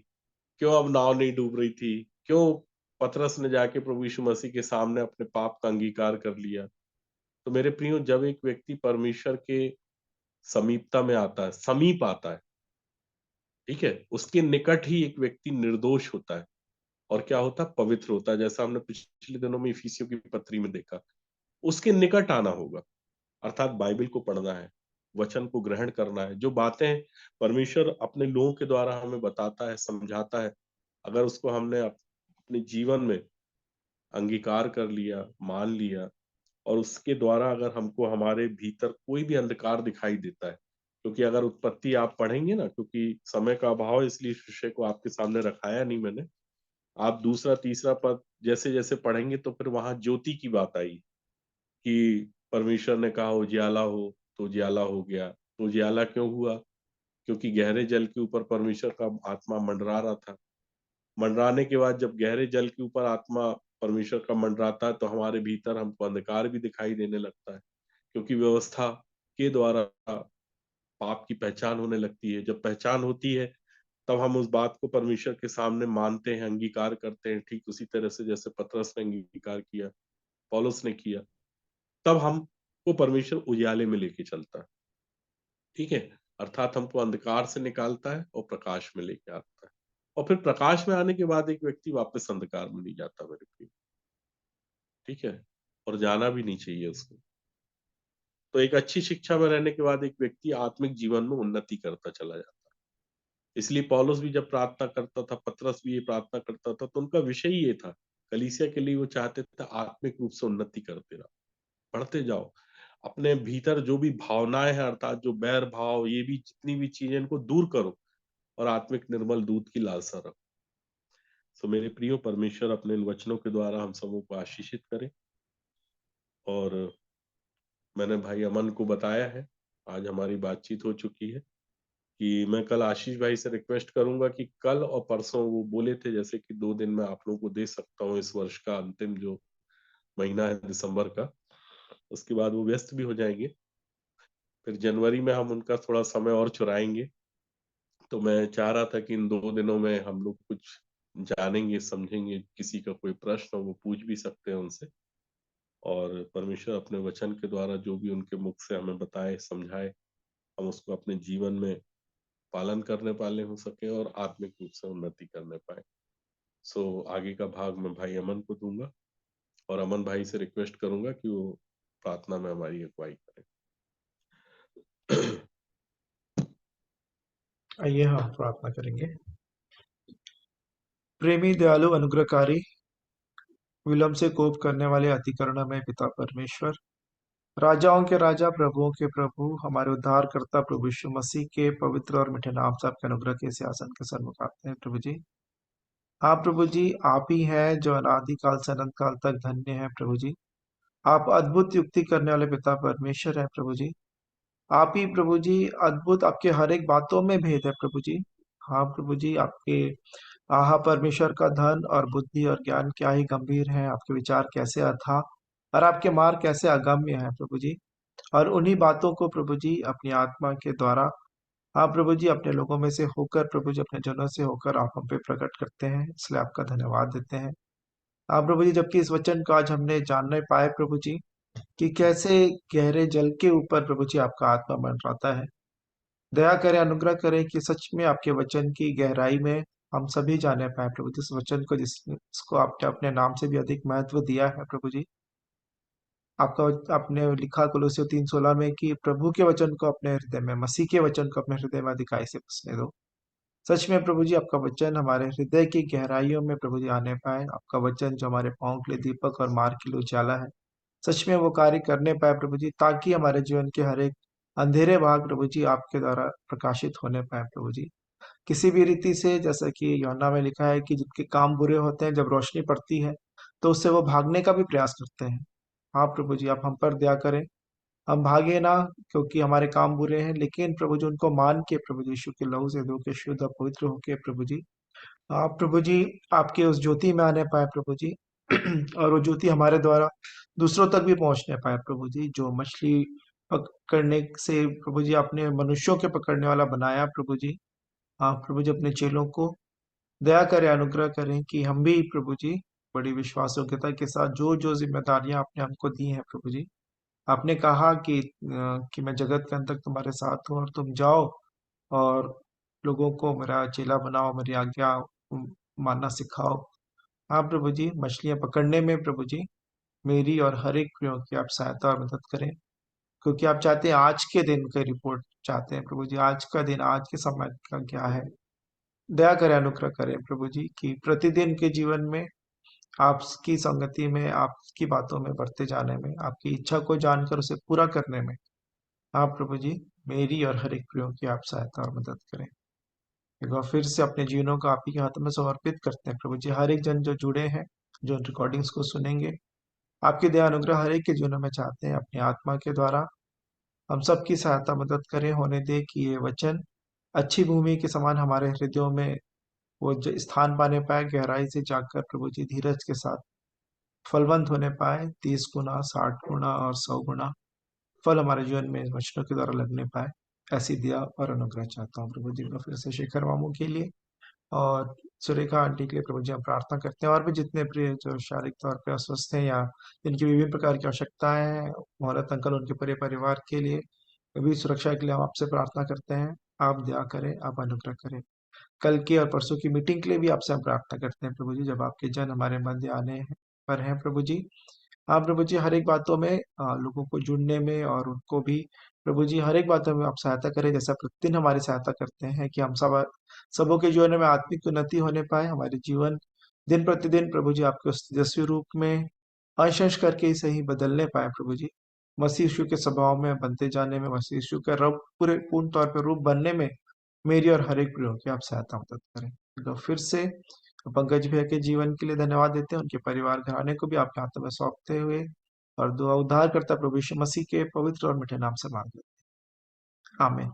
[SPEAKER 1] क्यों अब नाव नहीं डूब रही थी, क्यों पतरस ने जाके प्रभु यीशु मसीह के सामने अपने पाप का अंगीकार कर लिया। तो मेरे प्रियो, जब एक व्यक्ति परमेश्वर के समीपता में आता है, समीप आता है, ठीक है, उसके निकट ही एक व्यक्ति निर्दोष होता है, और क्या होता है? पवित्र होता है, जैसा हमने पिछले दिनों में इफिसियों की पत्री में देखा। उसके निकट आना होगा, अर्थात बाइबल को पढ़ना है, वचन को ग्रहण करना है। जो बातें परमेश्वर अपने लोगों के द्वारा हमें बताता है, समझाता है, अगर उसको हमने अपने जीवन में अंगीकार कर लिया, मान लिया, और उसके द्वारा अगर हमको हमारे भीतर कोई भी अंधकार दिखाई देता है, क्योंकि अगर उत्पत्ति आप पढ़ेंगे ना, क्योंकि समय का अभाव है इसलिए इस विषय को आपके सामने रखाया नहीं मैंने, आप दूसरा तीसरा पद जैसे जैसे पढ़ेंगे तो फिर वहां ज्योति की बात आई, कि परमेश्वर ने कहा उजियाला हो, तो उजियाला हो गया। तो उजियाला क्यों हुआ? क्योंकि गहरे जल के ऊपर परमेश्वर का आत्मा मंडरा रहा था। मंडराने के बाद जब गहरे जल के ऊपर आत्मा परमेश्वर का मंडराता है, तो हमारे भीतर हमको अंधकार भी दिखाई देने लगता है, क्योंकि व्यवस्था के द्वारा पाप की पहचान होने लगती है। जब पहचान होती है, तब हम उस बात को परमेश्वर के सामने मानते हैं, अंगीकार करते हैं, ठीक उसी तरह से जैसे पतरस ने अंगीकार किया, पौलुस ने किया। तब हमको परमेश्वर उजाले में लेके चलता है, ठीक है, अर्थात हमको अंधकार से निकालता है और प्रकाश में लेके आता है, और फिर प्रकाश में आने के बाद एक व्यक्ति वापस अंधकार में नहीं जाता मेरे प्रिय, ठीक है, और जाना भी नहीं चाहिए उसको। तो एक अच्छी शिक्षा में रहने के बाद एक व्यक्ति आत्मिक जीवन में उन्नति करता चला जाता है। इसलिए पौलुस भी जब प्रार्थना करता था, पतरस भी ये प्रार्थना करता था, तो उनका विषय ही ये था। कलीसिया के लिए वो चाहते थे आत्मिक रूप से उन्नति करते रहो, बढ़ते जाओ, अपने भीतर जो भी भावनाएं हैं, अर्थात जो बैर भाव, ये भी जितनी भी चीजें, इनको दूर करो, और आत्मिक निर्मल दूध की लालसा रखो। सो मेरे प्रियो, परमेश्वर अपने इन वचनों के द्वारा हम सबों को आशीषित करे। और मैंने भाई अमन को बताया है, आज हमारी बातचीत हो चुकी है, कि मैं कल आशीष भाई से रिक्वेस्ट करूंगा कि कल और परसों, वो बोले थे जैसे कि 2 दिन में आप लोगों को दे सकता हूँ, इस वर्ष का अंतिम जो महीना है दिसंबर का, उसके बाद वो व्यस्त भी हो जाएंगे, फिर जनवरी में हम उनका थोड़ा समय और चुराएंगे। तो मैं चाह रहा था कि इन 2 दिनों में हम लोग कुछ जानेंगे, समझेंगे, किसी का कोई प्रश्न हो वो पूछ भी सकते हैं उनसे, और परमेश्वर अपने वचन के द्वारा जो भी उनके मुख से हमें बताए, समझाए, हम उसको अपने जीवन में पालन करने वाले हो सके और आत्मिक रूप से उन्नति करने पाए। सो आगे का भाग मैं भाई अमन को दूंगा, और अमन भाई से रिक्वेस्ट करूंगा कि वो प्रार्थना में हमारी अगुवाई करें।
[SPEAKER 2] आइए हम प्रार्थना करेंगे। प्रेमी, दयालु, अनुग्रहकारी, विलंब से कोप करने वाले, अति करुणामय पिता परमेश्वर, राजाओं के राजा, प्रभुओं के प्रभु, हमारे उद्धारकर्ता प्रभु यीशु मसीह के पवित्र और मीठे नाम से आपके अनुग्रह के सिंहासन के सन्मुख आते हैं प्रभु जी। हाँ प्रभु जी, आप ही हैं जो अनादि काल से अनंत काल तक धन्य है प्रभु जी। आप अद्भुत युक्ति करने वाले पिता परमेश्वर है प्रभु जी। आप ही प्रभु जी, अद्भुत, आपके हर एक बातों में भेद है प्रभु जी। हाँ प्रभु जी, आपके आहा, परमेश्वर का धन और बुद्धि और ज्ञान क्या ही गंभीर है, आपके विचार कैसे अथाह और आपके मार्ग कैसे अगम्य है प्रभु जी। और उन्हीं बातों को प्रभु जी अपनी आत्मा के द्वारा आप प्रभु जी अपने लोगों में से होकर, प्रभु जी अपने जनों से होकर आप हम पे प्रकट करते हैं, इसलिए आपका धन्यवाद देते हैं। आप प्रभु जी, जबकि इस वचन को आज हमने जानने पाए प्रभु जी कि कैसे गहरे जल के ऊपर प्रभु जी आपका आत्मा मंडराता है। दया करें, अनुग्रह करें कि सच में आपके वचन की गहराई में हम सभी जाने पाए प्रभु जी। इस वचन को जिसको आपने अपने नाम से भी अधिक महत्व दिया है प्रभु जी। आपका आपने लिखा कुलुस्सियों 3:16 में कि प्रभु के वचन को अपने हृदय में, मसीह के वचन को अपने हृदय में अधिकाई से बसने दो। सच में प्रभु जी आपका वचन हमारे हृदय की गहराइयों में प्रभु जी आने पाए। आपका वचन जो हमारे पाँव के लिए दीपक और मार्ग के लिए उजाला है, सच में वो कार्य करने पाए प्रभु जी, ताकि हमारे जीवन के हर एक अंधेरे भाग प्रभु जी आपके द्वारा प्रकाशित होने पाए प्रभु जी। किसी भी रीति से, जैसा कि यूहन्ना में लिखा है कि जिनके काम बुरे होते हैं, जब रोशनी पड़ती है तो उससे वो भागने का भी प्रयास करते हैं। हाँ प्रभु जी, आप हम पर दया करें, हम भागे ना क्योंकि हमारे काम बुरे हैं, लेकिन प्रभु जी उनको मान के प्रभु जी यीशु के लहू से धो के शुद्ध और पवित्र होके प्रभु जी, आप प्रभु जी आपके उस ज्योति में आने पाए प्रभु जी। और वो ज्योति हमारे द्वारा दूसरों तक भी पहुंचने पाए प्रभु जी। जो मछली पकड़ने से प्रभु जी आपने मनुष्यों के पकड़ने वाला बनाया प्रभु जी, आप प्रभु जी अपने चेलों को दया करें, अनुग्रह करें कि हम भी प्रभु जी बड़ी विश्वास योग्यता के साथ जो जो जिम्मेदारियां आपने हमको दी हैं प्रभु जी। आपने कहा कि मैं जगत के अंत तक तुम्हारे साथ हूँ और तुम जाओ और लोगों को मेरा चेला बनाओ, मेरी आज्ञा मानना सिखाओ। हाँ प्रभु जी, मछलियां पकड़ने में प्रभु जी मेरी और हर एक प्रियो की आप सहायता और मदद करें, क्योंकि आप चाहते हैं आज के दिन की रिपोर्ट चाहते हैं प्रभु जी। आज का दिन, आज के समय का क्या है, दया करें, अनुग्रह करें प्रभु जी कि प्रतिदिन के जीवन में आपकी संगति में, आपकी बातों में बढ़ते जाने में, आपकी इच्छा को जानकर उसे पूरा करने में आप प्रभु जी मेरी और हर एक प्रियो की आप सहायता और मदद करें। एक बार फिर से अपने जीवनों को आप ही के हाथों में समर्पित करते हैं प्रभु जी। हर एक जन जो जुड़े हैं, जो रिकॉर्डिंग्स को सुनेंगे, आपकी दया अनुग्रह हर एक के जीवनों में चाहते हैं। अपनी आत्मा के द्वारा हम सबकी सहायता मदद करें, होने दे कि ये वचन अच्छी भूमि के समान हमारे हृदयों में वो जो स्थान पाने पाए, गहराई से जाकर प्रभु जी धीरज के साथ फलवंत होने पाए, 30 गुना, 60 गुना और 100 गुना फल हमारे जीवन में वचनों के द्वारा लगने पाए। ऐसी दया और अनुग्रह चाहता हूँ प्रभु जी। मैं फिर से शेखर मामू के लिए और सुरेखा आंटी के लिए प्रभु जी हम प्रार्थना करते हैं, और भी जितने प्रिय जो शारीरिक तौर पे अस्वस्थ हैं या जिनकी विभिन्न प्रकार की आवश्यकताएं हैं, मोहरत अंकल उनके पूरे परिवार के लिए भी सुरक्षा के लिए हम आपसे प्रार्थना करते हैं। आप दया करें, आप अनुग्रह करें। कल की और परसों की मीटिंग के लिए भी आपसे हम प्रार्थना करते हैं प्रभु जी, जब आपके जन हमारे मध्य आने पर हैं प्रभु जी। हाँ प्रभु जी, हर एक बातों में लोगों को जुड़ने में और उनको भी प्रभु जी हर एक बातों में आप सहायता करें, जैसा प्रतिदिन हमारी सहायता करते हैं कि हम सबों के जीवन में आत्मिक उन्नति होने पाए। हमारे जीवन दिन प्रतिदिन प्रभु जी आपके उस तेजस्वी रूप में अंश अंश करके ही सही बदलने पाए प्रभु जी। मसीह यीशु के स्वभाव में बनते जाने में, मसीह यीशु का रूप पूरे पूर्ण तौर पर रूप बनने में मेरी और हर एक प्रियो की आप सहायता मदद करें। तो फिर से पंकज भैया के जीवन के लिए धन्यवाद देते हैं, उनके परिवार घराने को भी आपके हाथों में सौंपते हुए और दुआ उद्धार करता प्रभु यीशु मसीह के पवित्र और मीठे नाम से मांग लेते हैं, आमीन।